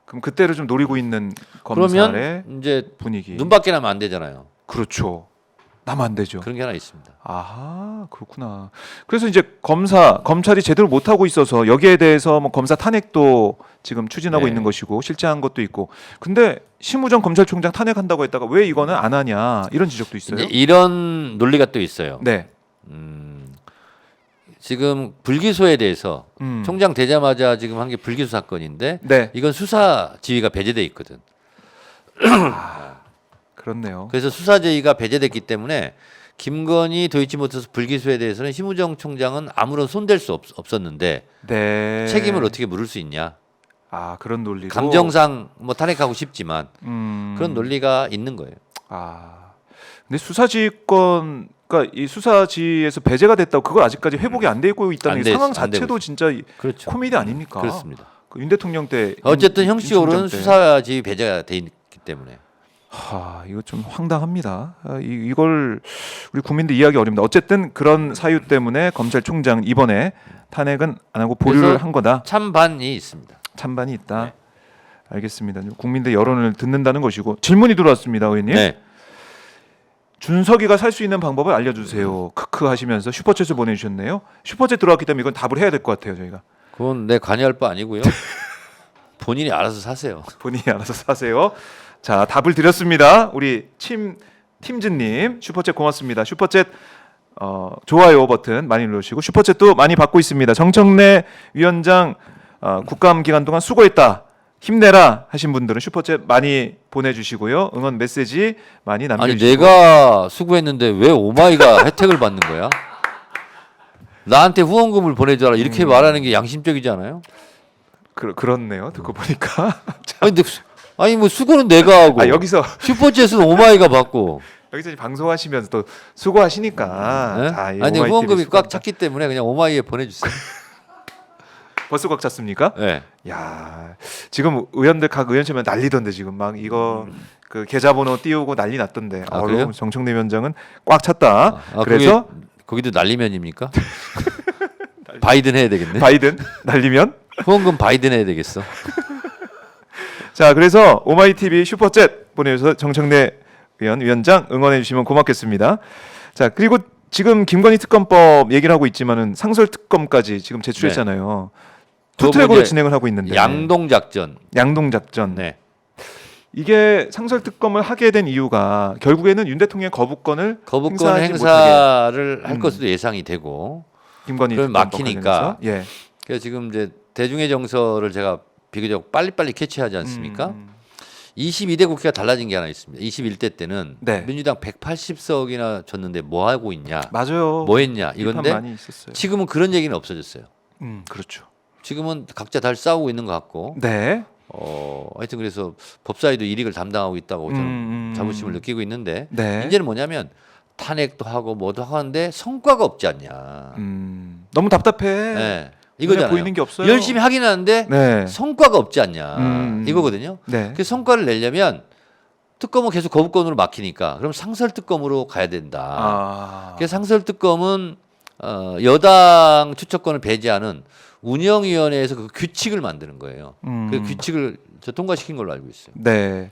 그럼 그때를 좀 노리고 있는 검찰의 그러면 이제 분위기. 눈밖에 나면 안 되잖아요. 그렇죠. 나면 안 되죠. 그런 게 하나 있습니다. 그렇구나. 그래서 이제 검찰이 제대로 못 하고 있어서 여기에 대해서 뭐 검사 탄핵도 지금 추진하고 네. 있는 것이고 실제 한 것도 있고. 근데 심우정 검찰총장 탄핵한다고 했다가 왜 이거는 안 하냐 이런 지적도 있어요. 이제 이런 논리가 또 있어요. 네. 지금 불기소에 대해서 총장 되자마자 지금 한 게 불기소 사건인데 네. 이건 수사 지휘가 배제돼 있거든. 그렇네요. 그래서 수사 지휘가 배제됐기 때문에 김건희 도이치모터스 불기소에 대해서는 심우정 총장은 아무런 손댈 수 없었는데 네. 책임을 어떻게 물을 수 있냐? 그런 논리로. 감정상 뭐 탄핵하고 싶지만 그런 논리가 있는 거예요. 근데 수사지휘권, 그러니까 이 수사지에서 배제가 됐다고 그걸 아직까지 회복이 안 되고 있다는 안 이 돼- 상황 안 되고 자체도 진짜 그렇죠. 코미디 아닙니까? 그렇습니다. 윤 대통령 때 어쨌든 윤 형식으로는 총장 때. 수사 지휘 배제가 돼 있기 때문에 이거 좀 황당합니다. 이걸 우리 국민들 이해하기 어렵니다. 어쨌든 그런 사유 때문에 검찰총장 이번에 탄핵은 안 하고 보류를 그래서 한 거다. 찬반이 있습니다. 찬반이 있다. 알겠습니다. 국민들 여론을 듣는다는 것이고 질문이 들어왔습니다, 의원님. 네. 준석이가 살 수 있는 방법을 알려주세요. 크크 하시면서 슈퍼챗을 보내주셨네요. 슈퍼챗 들어왔기 때문에 이건 답을 해야 될 것 같아요, 저희가. 그건 내 관여할 바 아니고요. 본인이 알아서 사세요. 본인이 알아서 사세요. 자, 답을 드렸습니다. 우리 팀즈님 슈퍼챗 고맙습니다. 슈퍼챗 좋아요 버튼 많이 누르시고 슈퍼챗도 많이 받고 있습니다. 정청래 위원장 국감 기간 동안 수고했다. 힘내라 하신 분들은 슈퍼챗 많이 보내주시고요. 응원 메시지 많이 아니 남겨주시고. 내가 수고했는데 왜 오마이가 혜택을 받는 거야? 나한테 후원금을 보내줘라 이렇게 말하는 게 양심적이지 않아요? 그렇네요. 듣고 보니까. 아니 근데 아니 뭐 수고는 내가 하고 여기서 슈퍼챗은 오마이가 받고 여기서 방송하시면서 또 수고하시니까. 네? 자, 이 아니 오마이 후원금이 TV 꽉 찼기 때문에 그냥 오마이에 보내주세요. 벌써 꽉 찼습니까? 네. 야, 지금 의원들 각 의원실만 난리던데 지금 막 이거 그 계좌번호 띄우고 난리 났던데. 아, 그래요? 정청래 위원장은 꽉 찼다. 그래서 거기도 난리면입니까? 바이든 해야 되겠네. 바이든 날리면. 후원금 바이든 해야 되겠어. 자, 그래서 오마이 TV 슈퍼챗 보내주셔서 정청래 위원장 응원해 주시면 고맙겠습니다. 자, 그리고 지금 김건희 특검법 얘기를 하고 있지만은 상설 특검까지 지금 제출했잖아요. 투 트랙으로 진행을 하고 있는데. 양동 작전. 양동 작전. 네. 이게 상설 특검을 하게 된 이유가 결국에는 윤 대통령의 거부권 행사를 못하게. 할 것으로 예상이 되고 김건희 그럼 특검법 막히니까. 관련해서. 예. 그래서 지금 이제 대중의 정서를 제가 비교적 빨리빨리 캐치하지 않습니까? 22대 국회가 달라진 게 하나 있습니다. 21대 때는 네. 민주당 180석이나 줬는데 뭐 하고 있냐? 맞아요. 뭐 했냐? 비판 이건데 많이 있었어요. 지금은 그런 얘기는 없어졌어요. 그렇죠. 지금은 각자 다 싸우고 있는 것 같고 네. 하여튼 그래서 법사위도 일익을 담당하고 있다고 저는 자부심을 느끼고 있는데 네. 이제는 뭐냐면 탄핵도 하고 뭐도 하는데 성과가 없지 않냐. 너무 답답해. 네. 눈에 이거잖아요. 보이는 게 없어요. 열심히 하긴 하는데 네. 성과가 없지 않냐. 이거거든요. 네. 그 성과를 내려면 특검은 계속 거부권으로 막히니까 그럼 상설 특검으로 가야 된다. 그래서 상설 특검은 여당 추천권을 배제하는 운영위원회에서 그 규칙을 만드는 거예요. 그 규칙을 저 통과시킨 걸로 알고 있어요. 네.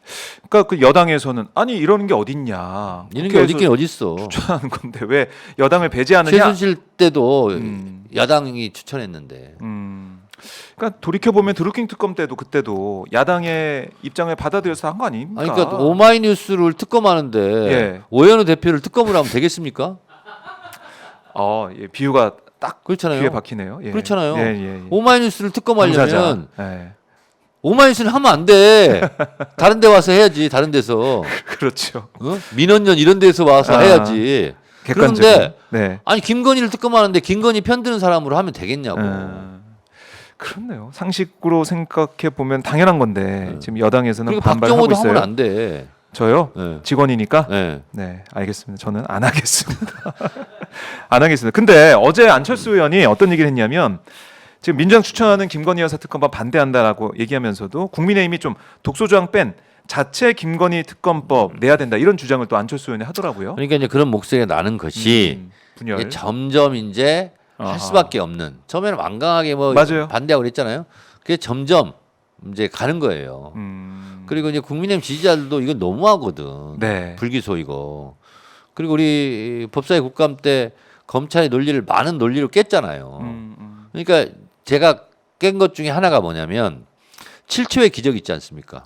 그러니까 그 여당에서는 아니 이러는 게 어딨냐. 이런 게 어딨긴 어딨어. 추천하는 건데 왜 여당을 배제하느냐. 최순실 때도 야당이 추천했는데. 그러니까 돌이켜 보면 드루킹 특검 때도 그때도 야당의 입장을 받아들여서 한 거 아닙니까? 아니, 그러니까 오마이뉴스를 특검하는데 예. 오현우 대표를 특검으로 하면 되겠습니까? 예, 비유가 딱 그렇잖아요. 귀에 박히네요. 예. 그렇잖아요. 예. 오마이뉴스를 특검하려면 당사자. 예. 오마이뉴스는 하면 안 돼. 다른 데 와서 해야지. 다른 데서. 그렇죠. 민원연 이런 데서 와서 해야지. 객관적인. 그런데 네. 아니 김건희를 특검하는데 김건희 편드는 사람으로 하면 되겠냐고. 그렇네요. 상식으로 생각해 보면 당연한 건데 지금 여당에서는 그리고 반발하고 박정호도 있어요. 하면 안 돼. 저요? 네. 직원이니까. 네. 네, 알겠습니다. 저는 안 하겠습니다. 안 하겠습니다. 근데 어제 안철수 의원이 어떤 얘기를 했냐면 지금 민주당 추천하는 김건희 여사 특검법 반대한다라고 얘기하면서도 국민의힘이 좀 독소조항 뺀 자체 김건희 특검법 내야 된다 이런 주장을 또 안철수 의원이 하더라고요. 그러니까 이제 그런 목소리가 나는 것이 분열. 이게 점점 이제 할 수밖에 없는. 처음에는 완강하게 뭐 맞아요. 반대하고 그랬잖아요. 그게 점점 이제 가는 거예요. 그리고 이제 국민의힘 지지자들도 이거 너무하거든. 네. 불기소 이거. 그리고 우리 법사위 국감 때 검찰의 논리를 많은 논리로 깼잖아요. 그러니까 제가 깬 것 중에 하나가 뭐냐면 7초의 기적 있지 않습니까?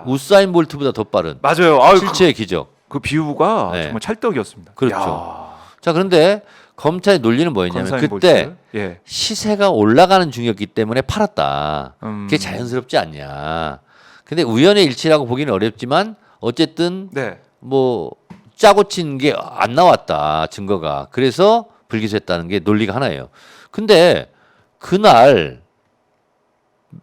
우사인 볼트보다 더 빠른 맞아요. 7초의 기적. 그 비유가 네. 정말 찰떡이었습니다. 그렇죠. 야. 자, 그런데 검찰의 논리는 뭐였냐면 건사인 그때 볼트. 예. 시세가 올라가는 중이었기 때문에 팔았다. 그게 자연스럽지 않냐. 근데 우연의 일치라고 보기는 어렵지만 어쨌든 네. 뭐 짜고 친 게 안 나왔다. 증거가. 그래서 불기소했다는 게 논리가 하나예요. 근데 그날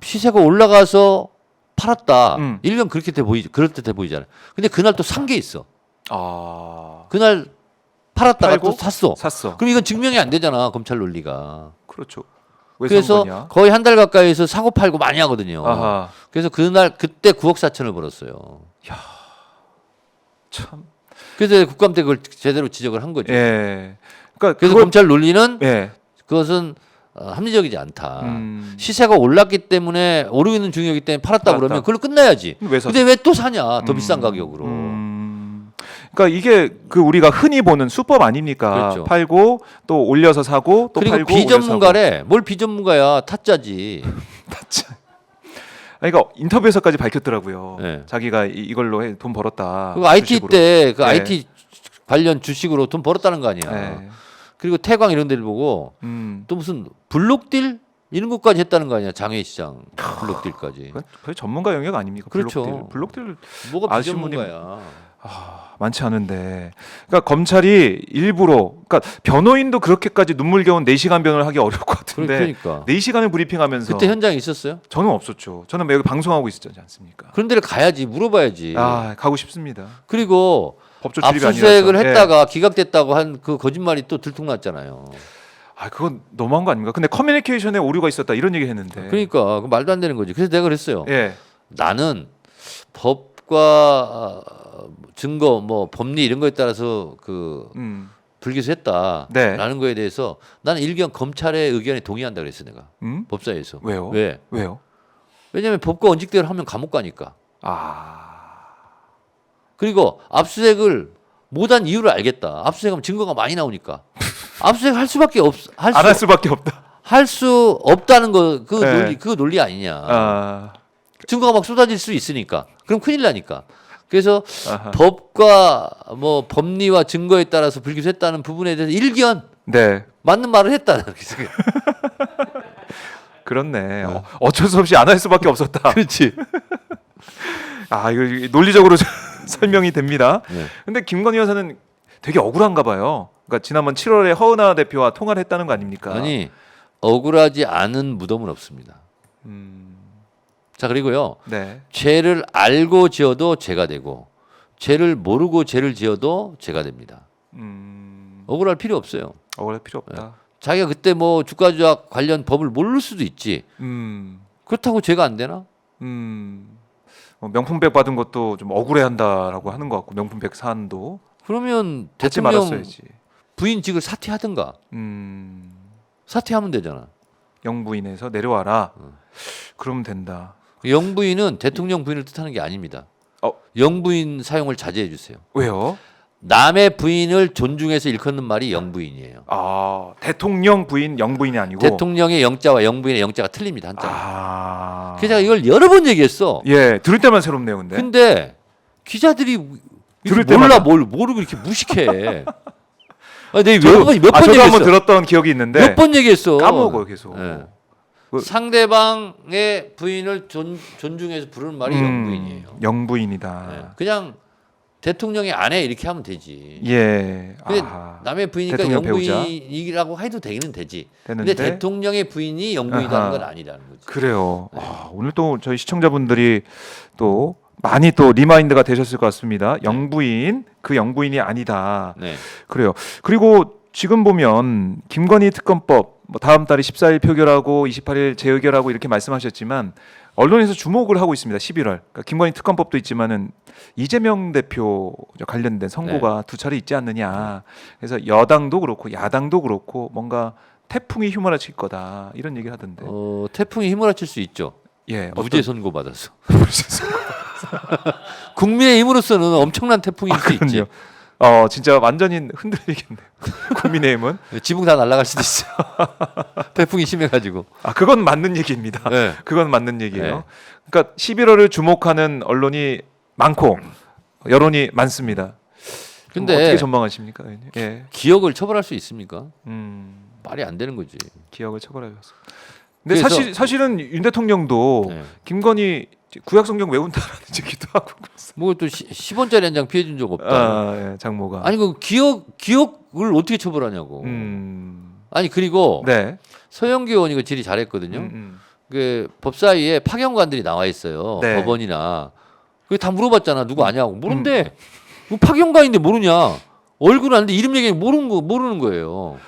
시세가 올라가서 팔았다. 일면 그럴듯해 보이잖아요. 근데 그날 또 산 게 있어. 그날 팔았다가 팔고 또 샀어. 샀어. 그럼 이건 증명이 안 되잖아. 검찰 논리가. 그렇죠. 왜 그래서 산 거냐? 거의 한 달 가까이에서 사고 팔고 많이 하거든요. 아하. 그래서 그때 9억 4천을 벌었어요. 참. 그래서 국감 때 그걸 제대로 지적을 한 거죠. 예. 그러니까 그래서 그걸- 검찰 논리는 예. 그것은 합리적이지 않다. 음. 시세가 올랐기 때문에 오르고 있는 중이기 때문에 팔았다 팔았다. 그러면 그걸로 끝나야지. 왜 샀어? 근데 왜 또 사냐? 더 비싼 가격으로. 그러니까 이게 그 우리가 흔히 보는 수법 아닙니까? 그렇죠. 팔고 또 올려서 사고 또 그리고 팔고 비전문가래. 뭘 비전문가야? 타짜지. 그러니까 인터뷰에서까지 밝혔더라고요. 네. 자기가 이걸로 돈 벌었다. 그 IT 주식으로. 때 그 네. IT 관련 주식으로 돈 벌었다는 거 아니야. 네. 그리고 태광 이런 데를 보고 또 무슨 블록딜 이런 것까지 했다는 거 아니야. 장외시장 블록딜까지. 거의 전문가 영역 아닙니까? 그렇죠. 블록딜 뭐가 아시는 분이 비전문가야. 많지 않은데. 그러니까 검찰이 일부러, 그러니까 변호인도 그렇게까지 눈물겨운 4시간 변호를 하기 어려울 것 같은데. 그러니까. 4시간을 브리핑하면서. 그때 현장에 있었어요? 저는 없었죠. 저는 여기 방송하고 있었지 않습니까? 그런 데를 가야지 물어봐야지. 가고 싶습니다. 그리고 법조 출입이 압수수색을 아니라서. 했다가 기각됐다고 한 그 거짓말이 또 들통났잖아요. 그건 너무한 거 아닙니까? 근데 커뮤니케이션에 오류가 있었다 이런 얘기 했는데. 그러니까 그 말도 안 되는 거지. 그래서 내가 그랬어요. 예. 나는 법과 증거 뭐 법리 이런 거에 따라서 그 불기소했다라는 네. 거에 대해서 나는 일견 검찰의 의견에 동의한다 그랬어 내가. 법사위에서. 왜요? 왜? 왜요? 왜냐하면 법과 원칙대로 하면 감옥 가니까. 아. 그리고 압수수색을 못한 이유를 알겠다. 압수수색하면 증거가 많이 나오니까. 압수수색 할 수밖에 안 할 수밖에 없다. 할 수 없다는 거 그 네. 논리 그 논리 아니냐. 증거가 막 쏟아질 수 있으니까. 그럼 큰일 나니까. 그래서 아하. 법과 뭐 법리와 증거에 따라서 불기소했다는 부분에 대해서 일견 네. 맞는 말을 했다. 그렇네. 어쩔 수 없이 안 할 수밖에 없었다. 그렇지. 이거 논리적으로 설명이 됩니다. 네. 근데 김건희 여사는 되게 억울한가 봐요. 그러니까 지난번 7월에 허은하 대표와 통화를 했다는 거 아닙니까? 아니 억울하지 않은 무덤은 없습니다. 자 그리고요. 네. 죄를 알고 지어도 죄가 되고 죄를 모르고 죄를 지어도 죄가 됩니다. 억울할 필요 없어요. 억울할 필요 없다. 자기가 그때 뭐 주가 조작 관련 법을 모를 수도 있지. 그렇다고 죄가 안 되나? 명품백 받은 것도 좀 억울해한다라고 하는 것 같고 명품백 사안도 그러면 받지 대통령 말았어야지. 부인직을 사퇴하든가 사퇴하면 되잖아. 영부인에서 내려와라. 그러면 된다. 영부인은 대통령 부인을 뜻하는 게 아닙니다. 영부인 사용을 자제해 주세요. 왜요? 남의 부인을 존중해서 일컫는 말이 영부인이에요. 대통령 부인 영부인이 아니고 대통령의 영자와 영부인의 영자가 틀립니다. 한자. 그래서 제가 이걸 여러 번 얘기했어. 예, 들을 때만 새롭네요, 근데. 근데 기자들이 들을 몰라 때마다. 뭘 모르고 이렇게 무식해. 내가 저도 몇번 저도 얘기했어. 한번 들었던 기억이 있는데 몇 번 얘기했어. 까먹어요, 계속. 네. 그- 상대방의 부인을 존중해서 부르는 말이 영부인이에요. 영부인이다. 네. 그냥 대통령의 아내 이렇게 하면 되지. 예. 근데 남의 부인이니까 대통령 배우자. 영부인이라고 해도 되기는 되지. 되는데 근데 대통령의 부인이 영부인이라는 아하. 건 아니라는 거지. 그래요. 오늘 또 저희 시청자분들이 또 많이 또 리마인드가 되셨을 것 같습니다. 영부인, 그 영부인이 아니다. 네. 그래요. 그리고 지금 보면 김건희 특검법 뭐 다음 달에 14일 표결하고 28일 재의결하고 이렇게 말씀하셨지만 언론에서 주목을 하고 있습니다. 11월. 그러니까 김건희 특검법도 있지만은 이재명 대표 관련된 선고가 두 차례 있지 않느냐. 그래서 여당도 그렇고 야당도 그렇고 뭔가 태풍이 휘몰아칠 거다 이런 얘기를 하던데. 태풍이 휘몰아칠 수 있죠. 예, 무죄 선고 받아서. 국민의힘으로서는 엄청난 태풍일 수 있지. 그럼요. 진짜 완전히 흔들리겠네요. 국민의힘은. 지붕 다 날아갈 수도 있어. 태풍이 심해가지고. 그건 맞는 얘기입니다. 네. 그건 맞는 얘기예요. 네. 그러니까 11월을 주목하는 언론이 많고 여론이 많습니다. 근데 어떻게 전망하십니까? 의원님? 예. 기억을 처벌할 수 있습니까? 음, 말이 안 되는 거지. 기억을 처벌하셨어. 근데 그래서- 사실은 윤 대통령도 네. 김건희 구약 성경 외운다라는 얘기도 하고 그랬어. 뭐 또 10원짜리 한 장 피해 준 적 없다. 예, 장모가. 아니 그 기억을 어떻게 처벌하냐고. 아니 그리고 네. 서영교 의원이 그 질의 잘했거든요. 그 법사위에 파견관들이 나와 있어요. 네. 법원이나. 그 다 물어봤잖아. 누구 아냐고. 모른대. 뭐 파견관인데 모르냐. 얼굴은 아는데 이름 얘기 모르는 거예요.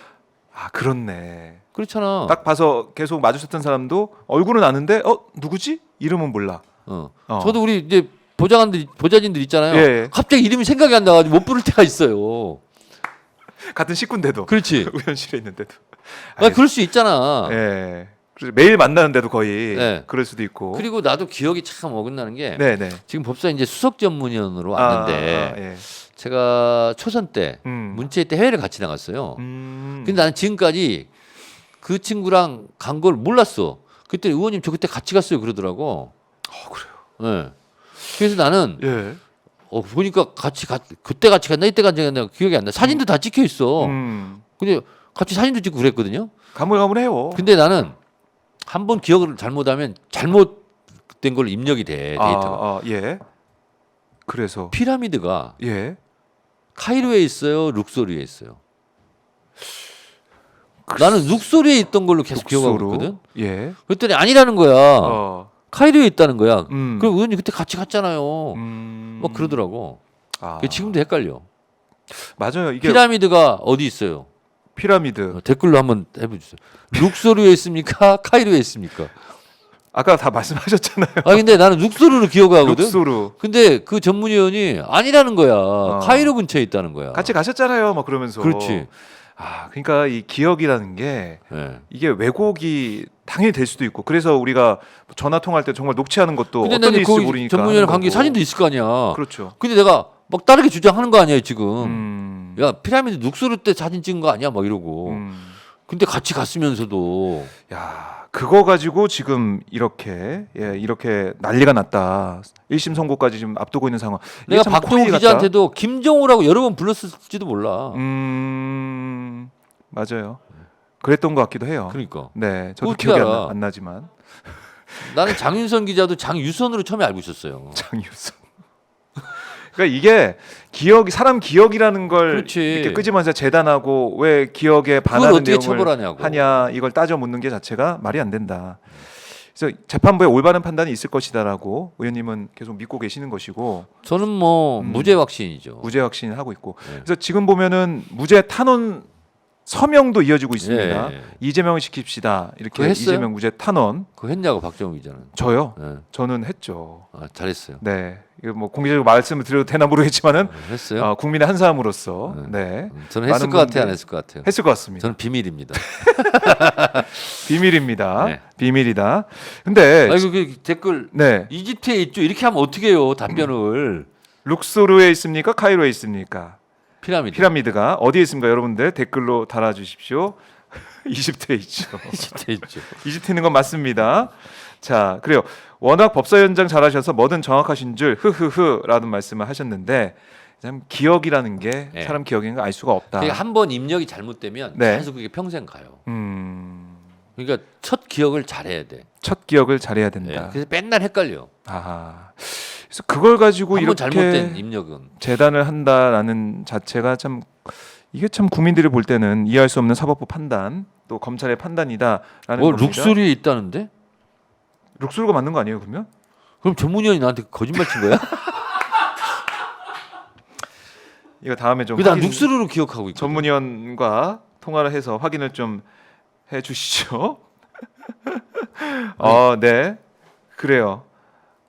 그렇네. 그렇잖아. 딱 봐서 계속 마주쳤던 사람도 얼굴은 아는데 누구지? 이름은 몰라. 저도 우리 이제 보좌진들 있잖아요. 예. 갑자기 이름이 생각이 안 나가지고 못 부를 때가 있어요. 같은 식구인데도. 그렇지. 의원실에 있는데도. 그럴 수 있잖아. 예. 그래서 매일 만나는데도 거의 네. 그럴 수도 있고. 그리고 나도 기억이 참 어긋나는 게 네네. 지금 법사 이제 수석 전문위원으로 왔는데 예. 제가 초선 때 문체위 때 해외를 같이 나갔어요. 근데 나는 지금까지 그 친구랑 간 걸 몰랐어. 그때 의원님 저 그때 같이 갔어요 그러더라고. 그래요. 네. 그래서 나는 예. 보니까 그때 같이 갔나 이때 같이 갔나 기억이 안 나. 사진도 다 찍혀 있어. 근데 같이 사진도 찍고 그랬거든요. 가물가물해요. 근데 나는 한 번 기억을 잘못하면 잘못된 걸로 입력이 돼 데이터가. 예. 그래서 피라미드가 예. 카이로에 있어요, 룩소르에 있어요. 나는 룩소르에 있던 걸로 계속 기억하고 룩소르? 있거든. 예. 그랬더니 아니라는 거야. 카이로에 있다는 거야. 음. 그럼 의원님 그때 같이 갔잖아요. 막 그러더라고. 아, 그게 지금도 헷갈려. 맞아요. 이게 피라미드가 어디 있어요? 피라미드. 댓글로 한번 해보세요. 룩소르에 있습니까? 카이로에 있습니까? 아까 다 말씀하셨잖아요. 아 근데 나는 룩소르를 기억하거든. 룩소르. 근데 그 전문위원이 아니라는 거야. 카이로 근처에 있다는 거야. 같이 가셨잖아요. 막 그러면서. 그렇지. 그러니까 이 기억이라는 게 예. 이게 왜곡이 당연히 될 수도 있고 그래서 우리가 전화 통화할 때 정말 녹취하는 것도 근데 어떤 나는 일일지 그 모르니까 전문위원 하는 관계 거고. 사진도 있을 거 아니야. 그렇죠. 근데 내가 막 다르게 주장하는 거 아니야 지금. 야 피라미드 룩소르 때 사진 찍은 거 아니야 막 이러고. 근데 같이 갔으면서도 야, 그거 가지고 지금 이렇게 난리가 났다. 1심 선고까지 지금 앞두고 있는 상황. 이게 내가 참 박정우 코미디 같다. 기자한테도 김정우라고 여러 번 불렀을지도 몰라. 맞아요. 그랬던 것 같기도 해요. 그러니까 네, 저도 어떻게 기억이 알아? 안 나지만 나는 장윤선 기자도 장유선으로 처음에 알고 있었어요. 장유선. 그러니까 이게 사람 기억이라는 걸 그렇지. 이렇게 끄집어내서 재단하고 왜 기억에 그걸 반하는 어떻게 내용을 처벌하냐고. 하냐 이걸 따져 묻는 게 자체가 말이 안 된다. 그래서 재판부에 올바른 판단이 있을 것이다라고 의원님은 계속 믿고 계시는 것이고 저는 뭐 무죄 확신이죠. 무죄 확신을 하고 있고 네. 그래서 지금 보면은 무죄 탄원 서명도 이어지고 있습니다. 예. 이재명을 지킵시다 이렇게 그거 했어요? 이재명 무죄 탄원 그거 했냐고 박정우 기자는. 저요. 네. 저는 했죠. 아, 잘했어요. 네, 이거 뭐 공개적으로 말씀을 드려도 되나 모르겠지만은 했어요? 국민의 한 사람으로서 네, 저는 했을 많은 것 같아요, 분들이 안 했을 것 같아요. 했을 것 같습니다. 저는 비밀입니다. 비밀입니다. 네. 비밀이다. 근데 아이고 그 댓글 네, 이집트에 있죠. 이렇게 하면 어떻게 해요? 답변을. 룩소르에 있습니까? 카이로에 있습니까? 피라미드. 피라미드가 어디에 있습니까? 여러분들 댓글로 달아주십시오. 이집트에 있죠. 이집트에 있죠. 이집트에 있는 건 맞습니다. 자, 그래요. 워낙 법사 현장 잘하셔서 뭐든 정확하신 줄 흐흐흐라는 말씀을 하셨는데 참 기억이라는 게 네. 사람 기억인 거 알 수가 없다. 그러니까 한번 입력이 잘못되면 네. 계속 그게 평생 가요. 음, 그러니까 첫 기억을 잘해야 돼. 첫 기억을 잘해야 네. 된다. 그래서 맨날 헷갈려. 아, 그래서 그걸 가지고 한 번 이렇게 잘못된 입력은. 재단을 한다라는 자체가 참 이게 참 국민들이 볼 때는 이해할 수 없는 사법부 판단 또 검찰의 판단이다라는 겁니다. 룩소리에 있다는데? 룩소르가 맞는 거 아니에요 그러면? 그럼 전문위원이 나한테 거짓말 친 거야? 이거 다음에 좀 왜 난 확인- 룩소르로 기억하고 있거든. 전문위원과 통화를 해서 확인을 좀 해주시죠. 네, 그래요.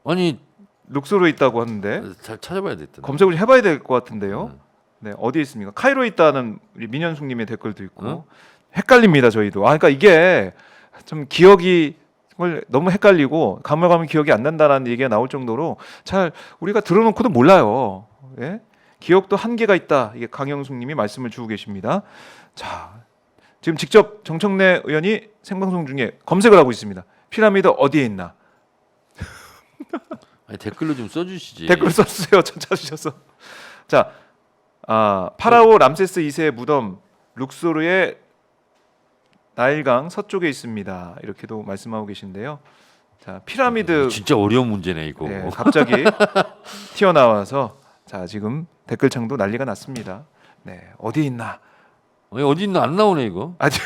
아니 룩소르 있다고 하는데 잘 찾아봐야 됐다. 검색을 좀 해봐야 될 것 같은데요. 음. 네, 어디에 있습니까? 카이로에 있다는 우리 민현숙님의 댓글도 있고 응? 헷갈립니다 저희도. 그러니까 이게 좀 기억이 정말 너무 헷갈리고 가물가물 기억이 안 난다라는 얘기가 나올 정도로 잘 우리가 들어놓고도 몰라요. 예? 기억도 한계가 있다. 이게 강영숙님이 말씀을 주고 계십니다. 자, 지금 직접 정청래 의원이 생방송 중에 검색을 하고 있습니다. 피라미드 어디에 있나? 아니, 댓글로 좀 써주시지. 댓글 썼어요. 전 찾으셔서. 자, 파라오 람세스 2세의 무덤 룩소르의 나일강 서쪽에 있습니다. 이렇게도 말씀하고 계신데요. 자, 피라미드 진짜 어려운 문제네 이거. 네, 갑자기 튀어나와서 자 지금 댓글창도 난리가 났습니다. 네, 어디에 있나? 아니, 어디 있나 안 나오네 이거. 아주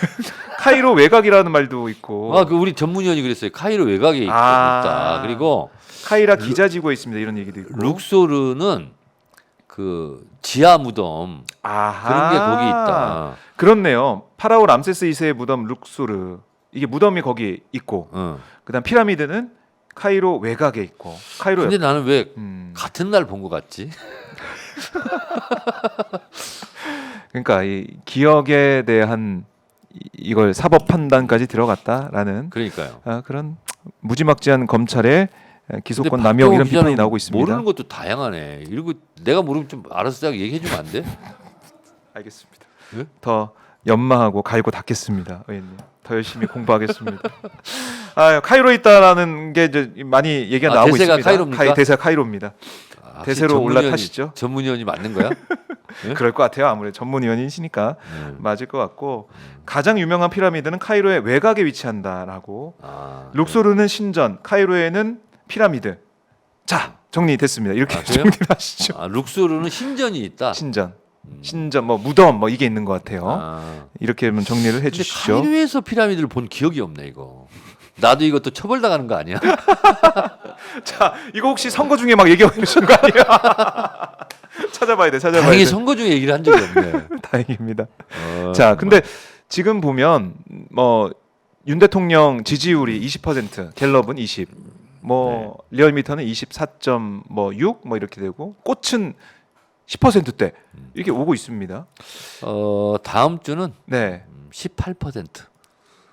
카이로 외곽이라는 말도 있고 그 우리 전문위원이 그랬어요. 카이로 외곽에 있다. 그리고 카이라 기자지구에 있습니다. 이런 얘기도 있고 룩소르는 그 지하 무덤 그런 게 거기 있다. 그렇네요. 파라오 람세스 2세의 무덤 룩소르 이게 무덤이 거기 있고 그다음 피라미드는 카이로 외곽에 있고 카이로 근데 나는 왜 음. 같은 날 본 것 같지? 그러니까 이 기억에 대한 이걸 사법 판단까지 들어갔다라는 그러니까요. 그런 무지막지한 검찰의 기소권 근데 남용 이런 박정우 비판이 기자는 나오고 있습니다. 모르는 것도 다양하네. 이러고 내가 모르면 좀 알아서 딱 얘기해 주면 안 돼? 알겠습니다. 예? 더 연마하고 갈고 닦겠습니다, 의원님. 더 열심히 공부하겠습니다. 카이로에 있다라는 게 이제 많이 얘기가 나오고 대세가 있습니다. 카이로입니까? 대세가 카이로입니다. 아, 대세로 전문위원이- 올라타시죠. 전문위원이 맞는 거야? 그럴 것 같아요. 아무래도 전문위원이시니까 맞을 것 같고 가장 유명한 피라미드는 카이로의 외곽에 위치한다라고. 룩소르는 신전, 카이로에는 피라미드. 자 정리됐습니다. 이렇게 아, 그래요? 정리를 하시죠. 룩소르는 신전이 있다. 신전, 뭐 무덤 뭐 이게 있는 것 같아요. 이렇게 한번 정리를 근데 해주시죠. 카이로에서 피라미드를 본 기억이 없네 이거. 나도 이것도 처벌당하는 거 아니야? 자 이거 혹시 선거 중에 막 얘기하고 계신 거 아니에요? 찾아봐야 돼. 다행히 선거 중에 얘기를 한 적이 없네. 다행입니다. 자 근데 지금 보면 뭐 윤 대통령 지지율이 20%, 갤럽은 20, 뭐 리얼미터는 24.6 뭐 이렇게 되고 꽃은 10%대 이렇게 오고 있습니다. 다음 주는 네, 18%.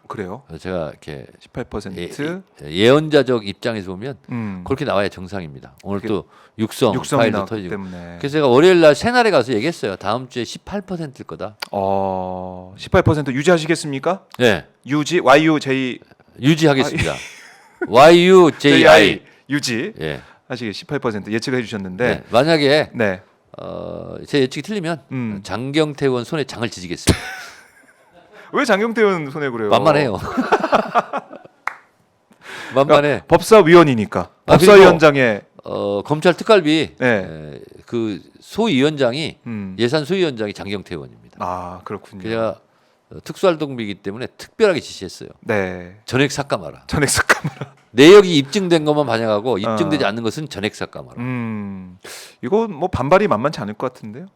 그래요. 제가 이렇게 18%. 예언자적 입장에서 보면 음, 그렇게 나와야 정상입니다. 오늘 그게 또 육성 육성이 파일도 나왔기 터지고. 때문에. 그래서 제가 월요일 날 새날에 가서 얘기했어요. 다음 주에 18%일 거다. 18% 유지하시겠습니까? 네, 유지, YUJ, 유지하겠습니다. YUJI. 유지 예. 하시게 18% 예측해 주셨는데, 네. 만약에 네, 제 예측이 틀리면 장경태 의원 손에 장을 지지겠습니다. 왜 장경태 의원 손에 그래요? 만만해요. 만만해. 그러니까 법사위원이니까 아, 법사위원장의 검찰 특갈비 네. 그 소위원장이 음. 예산 소위원장이 장경태 의원입니다. 아 그렇군요. 그래야 특수활동비이기 때문에 특별하게 지시했어요. 네, 전액 삭감하라. 전액 삭감하라. 내역이 입증된 것만 반영하고 입증되지 않는 것은 전액 삭감하라. 이거 뭐 반발이 만만치 않을 것 같은데요.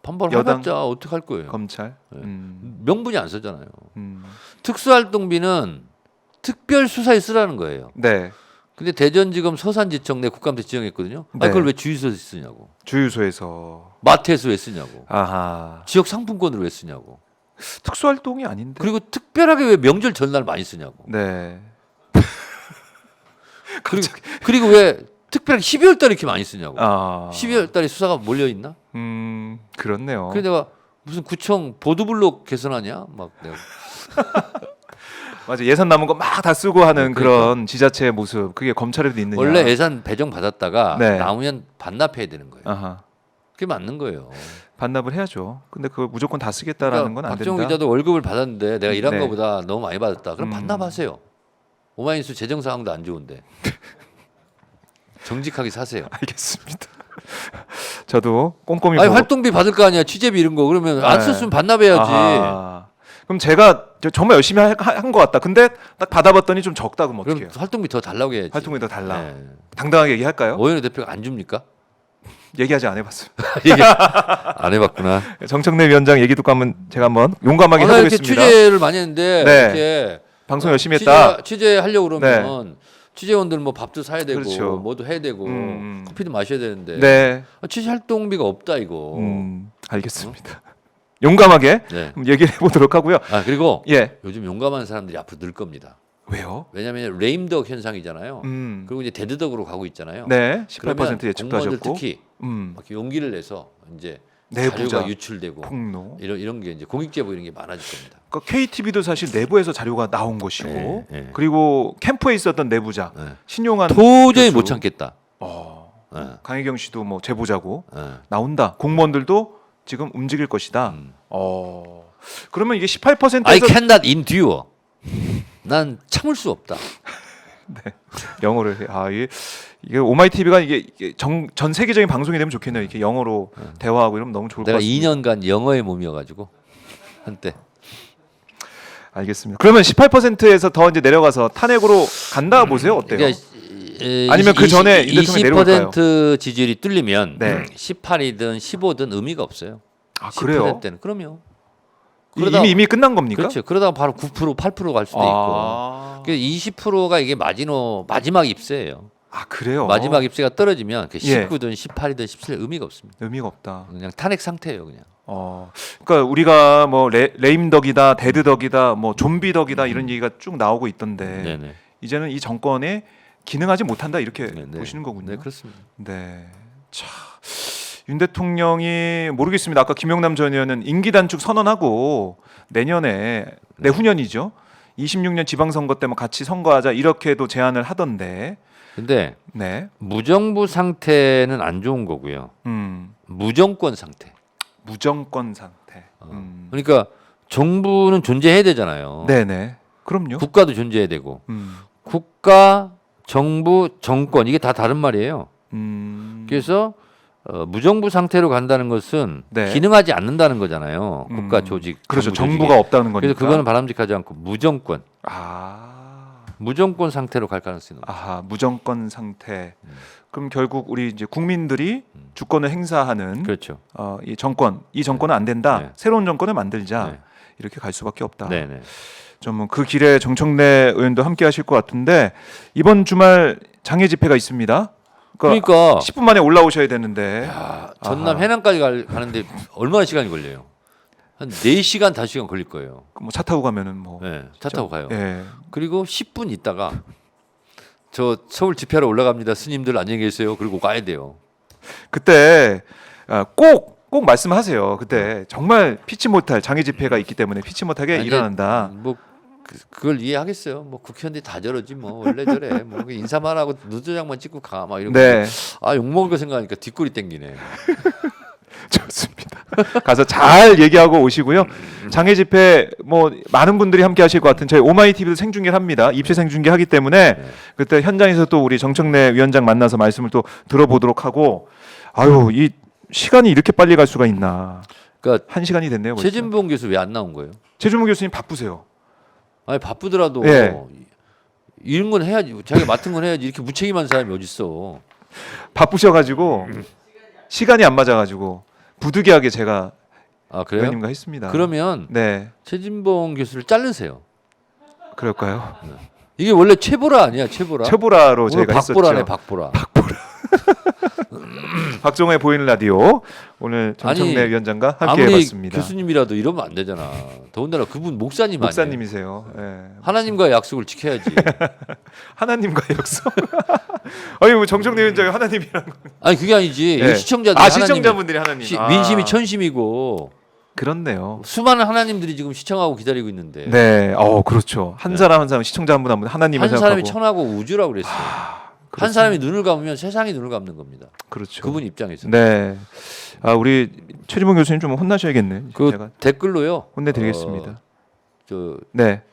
반발해봤자 어떻게 할 거예요? 검찰. 명분이 안 쓰잖아요. 음. 특수활동비는 특별수사에 쓰라는 거예요. 네, 근데 대전지검 서산지청 내 국감대 지정했거든요. 네. 아니, 그걸 왜 주유소에서 쓰냐고. 주유소에서. 마트에서 왜 쓰냐고. 아하. 지역 상품권으로 왜 쓰냐고. 특수활동이 아닌데. 그리고 특별하게 왜 명절 전날 많이 쓰냐고. 네. 그리고 왜 특별하게 12월 달에 이렇게 많이 쓰냐고. 아. 12월 달에 수사가 몰려 있나? 그렇네요. 그래 내가 무슨 구청 보도블록 개선하냐? 막 내가 맞아, 예산 남은 거 막 다 쓰고 하는 그러니까. 그런 지자체의 모습. 그게 검찰에도 있느냐. 원래 예산 배정 받았다가 네. 남으면 반납해야 되는 거예요. 아하. 그게 맞는 거예요. 반납을 해야죠. 근데 그걸 무조건 다 쓰겠다라는 건 안 박정우 된다. 기자도 월급을 받았는데 내가 일한 네. 거보다 너무 많이 받았다. 그럼 반납하세요. 오마이뉴스 재정 상황도 안 좋은데 정직하게 사세요. 알겠습니다. 저도 꼼꼼히 아니 보고. 활동비 받을 거 아니야. 취재비 이런 거. 그러면 안 네. 썼으면 반납해야지. 아하. 그럼 제가 정말 열심히 한 것 같다. 근데 딱 받아봤더니 좀 적다. 그럼 그럼 어떡해요? 활동비 더 달라고 해야지. 활동비 더 달라. 네. 당당하게 얘기할까요? 오현우 대표가 안 줍니까? 얘기하지 안 해봤어요. 얘기 안 해봤구나. 정청래 위원장 얘기 듣고 한번 제가 한번 용감하게 나 이렇게 해보겠습니다. 취재를 많이 했는데 네. 이렇게 방송 열심히 했다. 취재하려고 그러면 취재원들 뭐 밥도 사야 되고 그렇죠. 뭐도 해야 되고 커피도 마셔야 되는데 네. 취재 활동비가 없다 이거. 알겠습니다. 용감하게 네. 한번 얘기를 해보도록 하고요. 아 그리고 예. 요즘 용감한 사람들이 앞으로 늘 겁니다. 왜요? 왜냐하면 레임덕 현상이잖아요. 음. 그리고 이제 데드덕으로 가고 있잖아요. 네. 그러면 18% 예측도 공무원들 하셨고. 특히 막 용기를 내서 이제 내부자 자료가 유출되고 폭로. 이런 게 이제 공익 제보 이런 게 많아질 겁니다. 그러니까 KTV도 사실 내부에서 자료가 나온 것이고, 네, 네. 그리고 캠프에 있었던 내부자 네. 신용한 도저히 교수. 못 참겠다. 네. 강혜경 씨도 뭐 제보자고 네. 나온다. 공무원들도 지금 움직일 것이다. 그러면 이게 18%에서 I cannot endure. 난 참을 수 없다. 영어를 해. 이게 오마이 TV가 이게 전 세계적인 방송이 되면 좋겠네요. 이렇게 영어로 대화하고 이러면 너무 좋을 것 내가 같습니다. 2년간 영어의 몸이어가지고 한때. 알겠습니다. 그러면 18%에서 더 이제 내려가서 탄핵으로 간다 보세요. 어때요? 그러니까 아니면 그 전에 윤 대통령이 내려올까요? 20% 지지율이 뚫리면 네. 18이든 15든 의미가 없어요. 아, 그래요? 10%대는 그럼요. 이미 끝난 겁니까? 그렇죠. 그러다가 바로 9%, 8% 갈 수도 있고. 20%가 이게 마지막 입세예요. 아 그래요? 마지막 입세가 떨어지면 그 예. 19든 18이든 17은 의미가 없습니다. 의미가 없다. 그냥 탄핵 상태예요, 그냥. 그러니까 우리가 뭐 레임덕이다, 데드덕이다, 뭐 좀비덕이다 이런 얘기가 쭉 나오고 있던데 네네. 이제는 이 정권에 기능하지 못한다 이렇게 네네. 보시는 거군요. 네, 그렇습니다. 네. 자, 윤 대통령이 모르겠습니다. 아까 김용남 전 의원은 임기 단축 선언하고 내년에 내후년이죠. 26년 지방선거 때 뭐 같이 선거하자 이렇게도 제안을 하던데. 근데 네. 무정부 상태는 안 좋은 거고요. 음. 무정권 상태. 무정권 상태. 그러니까 정부는 존재해야 되잖아요. 네네. 그럼요. 국가도 존재해야 되고 음. 국가, 정부, 정권 이게 다 다른 말이에요. 그래서 무정부 상태로 간다는 것은 네. 기능하지 않는다는 거잖아요. 국가 조직, 그렇죠. 정부 정부가 없다는 거니까. 그래서 그거는 바람직하지 않고 무정권, 무정권 상태로 갈 가능성이 높아요. 아하, 무정권 상태. 그럼 결국 우리 이제 국민들이 주권을 행사하는 그렇죠. 이 정권은 안 된다. 네. 새로운 정권을 만들자. 네. 이렇게 갈 수밖에 없다. 네네. 좀 그 길에 정청래 의원도 함께 하실 것 같은데 이번 주말 장애 집회가 있습니다. 그러니까 10분 만에 올라오셔야 되는데. 전남 아하. 해남까지 가는데 얼마나 시간이 걸려요? 한 4시간, 5시간 걸릴 거예요. 뭐 차 타고 가면은 뭐. 네, 차 타고 가요. 예. 그리고 10분 있다가 저 서울 집회하러 올라갑니다. 스님들 안녕히 계세요. 그리고 가야 돼요. 그때 꼭 말씀하세요. 그때 정말 피치 못할 장애 집회가 있기 때문에 피치 못하게 아니, 일어난다. 뭐 그걸 이해하겠어요. 뭐 국회의원들이 다 저러지 뭐 원래 저래. 뭐 인사만 하고 눈도장만 찍고 가 막 이런 네. 거. 아 욕먹을 거 생각하니까 뒷골이 땡기네. 좋습니다. 가서 잘 얘기하고 오시고요. 장애 집회 뭐 많은 분들이 함께 하실 것 같은 저희 오마이 TV도 생중계를 합니다. 입시 생중계하기 때문에 그때 현장에서 또 우리 정청래 위원장 만나서 말씀을 또 들어보도록 하고 아유 이 시간이 이렇게 빨리 갈 수가 있나. 그러니까 1시간이 됐네요. 벌써. 최진봉 교수 왜 안 나온 거예요? 최준모 교수님 바쁘세요. 아니 바쁘더라도 예. 이런 건 해야지. 자기가 맡은 건 해야지. 이렇게 무책임한 사람이 어디 있어? 바쁘셔가지고 시간이 안 맞아가지고 부득이하게 제가 아 그래요? 의원님과 했습니다. 그러면 네 최진봉 교수를 자르세요. 그럴까요? 이게 원래 최보라 아니야? 최보라. 최보라로 오늘 저희가 박보라네 했었죠. 박보라. 박종호의 보이는 라디오 오늘 정청래 아니, 위원장과 함께 아무리 해봤습니다. 교수님이라도 이러면 안 되잖아. 더군다나 그분 목사님 아니에요. 목사님이세요. 예. 하나님과의 약속을 지켜야지. 하나님과의 약속. 아니 뭐 정청래 위원장이 하나님이란 거. 아니 그게 아니지. 예. 시청자들 시청자분들이 하나님. 민심이 천심이고 그렇네요. 수많은 하나님들이 지금 시청하고 기다리고 있는데 네, 그렇죠. 한 사람 한 사람 시청자 한 분 한 분 하나님을 한 생각하고. 사람이 천하고 우주라고 그랬어요. 한 사람이 눈을 감으면 세상이 눈을 감는 겁니다. 그렇죠. 그분 입장에서. 네. 우리 최진봉 교수님 좀 혼나셔야겠네. 그 제가 댓글로요. 혼내드리겠습니다. 네.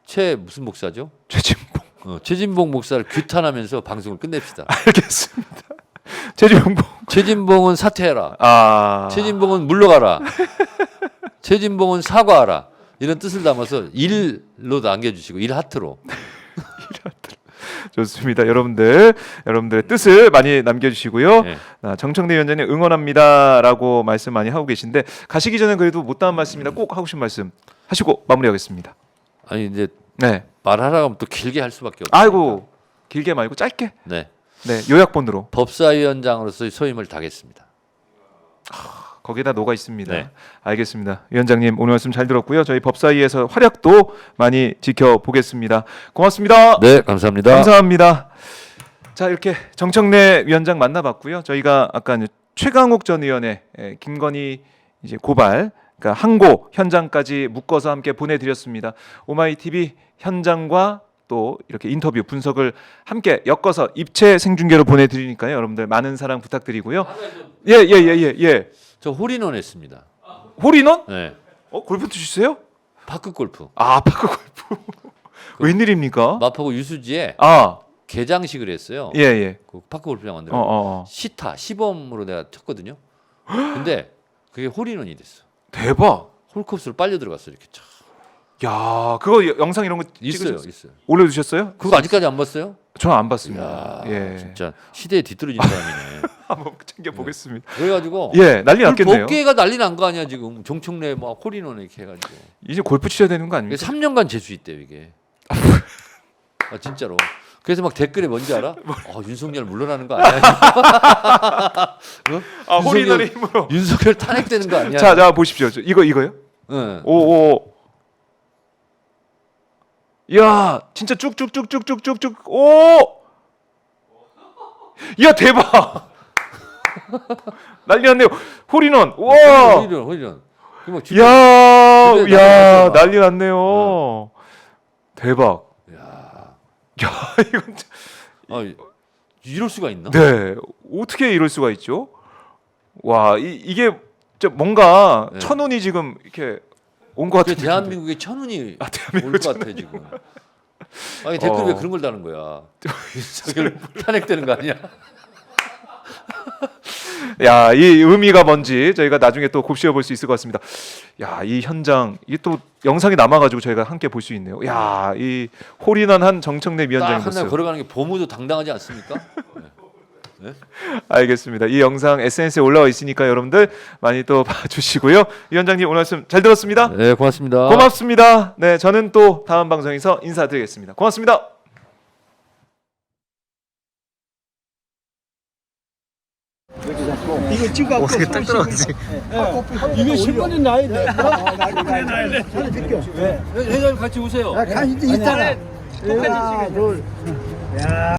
네. 무슨 목사죠? 최진봉. 최진봉 목사를 규탄하면서 방송을 끝냅시다. 알겠습니다. 최진봉. 최진봉은 사퇴해라. 최진봉은 물러가라. 최진봉은 사과하라. 이런 뜻을 담아서 일로 남겨주시고 일 하트로. 좋습니다. 여러분들의 뜻을 많이 남겨주시고요. 네. 정청래 위원장님 응원합니다라고 말씀 많이 하고 계신데 가시기 전에 그래도 못다한 말씀이나 꼭 하고 싶은 말씀 하시고 마무리하겠습니다. 아니 이제 네. 말하라고 하면 또 길게 할 수밖에 없어요. 아이고 길게 말고 짧게. 네. 네, 요약본으로. 법사위원장으로서의 소임을 다하겠습니다. 거기다 녹아 있습니다. 네. 알겠습니다. 위원장님 오늘 말씀 잘 들었고요. 저희 법사위에서 활약도 많이 지켜보겠습니다. 고맙습니다. 네, 감사합니다. 감사합니다. 자 이렇게 정청래 위원장 만나봤고요. 저희가 아까 이제 최강욱 전 의원의 김건희 이제 고발, 그러니까 항고 현장까지 묶어서 함께 보내드렸습니다. 오마이 TV 현장과 또 이렇게 인터뷰 분석을 함께 엮어서 입체 생중계로 보내드리니까요. 여러분들 많은 사랑 부탁드리고요. 예. 저 홀인원 했습니다. 홀인원? 네. 골프 치셨어요? 파크 골프. 파크 골프. 웬일입니까? 마포구 유수지에 개장식을 했어요. 예. 그 파크 골프장 만들어. 시타 시범으로 내가 쳤거든요. 근데 그게 홀인원이 됐어. 대박. 홀코스로 빨려 들어갔어 이렇게. 야, 그거 영상 이런 거 있어요. 올려두셨어요? 그거 아직까지 안 봤어요? 저는 안 봤습니다. 예. 진짜 시대에 뒤떨어진 사람이네. 한번 챙겨 보겠습니다. 그래가지고 난리 났겠네요. 법계가 난리 난 거 아니야 지금. 정청래 막 홀인원 이렇게 해가지고. 이제 골프 치셔야 되는 거 아닙니까? 3년간 재수 있대요 이게. 진짜로. 그래서 막 댓글에 뭔지 알아? 윤석열 물러나는 거 아니야? 홀인원의 힘으로. 윤석열 탄핵되는 거 아니야? 자 보십시오. 이거요? 네. 오. 야, 진짜 쭉쭉쭉쭉쭉쭉쭉. 오! 야, 대박. 난리 났네요. 홀인원. 와! 홀인원. 야, 난리 났네요. 대박. 야, 이건 이럴 수가 있나? 네. 어떻게 이럴 수가 있죠? 와, 이게 저 뭔가 네. 천운이 지금 이렇게 온 것 그 같은데. 대한민국의 천운이 대한민국 올 것 같아 지금. 아니 댓글 왜 그런 걸 다는 거야? 윤석열 탄핵되는 거 아니야? 야, 이 의미가 뭔지 저희가 나중에 또 곱씹어 볼 수 있을 것 같습니다. 야, 이 현장 이게 또 영상이 남아가지고 저희가 함께 볼 수 있네요. 야, 이 홀인원 한 정청래 위원장의 딱 한날 모습. 걸어가는 게 보무도 당당하지 않습니까? 네. 알겠습니다. 이 영상 SNS에 올라와 있으니까 여러분들 많이 또 봐주시고요. 위원장님 오늘 말씀 잘 들었습니다. 네, 고맙습니다. 고맙습니다. 네, 저는 또 다음 방송에서 인사드리겠습니다. 고맙습니다. 이거 찍어갖고 어떻게 딱 들어가지? 이거 신분이 나야 돼. 나야 돼. 회장님 같이 오세요. 같이 있잖아. 하나, 둘.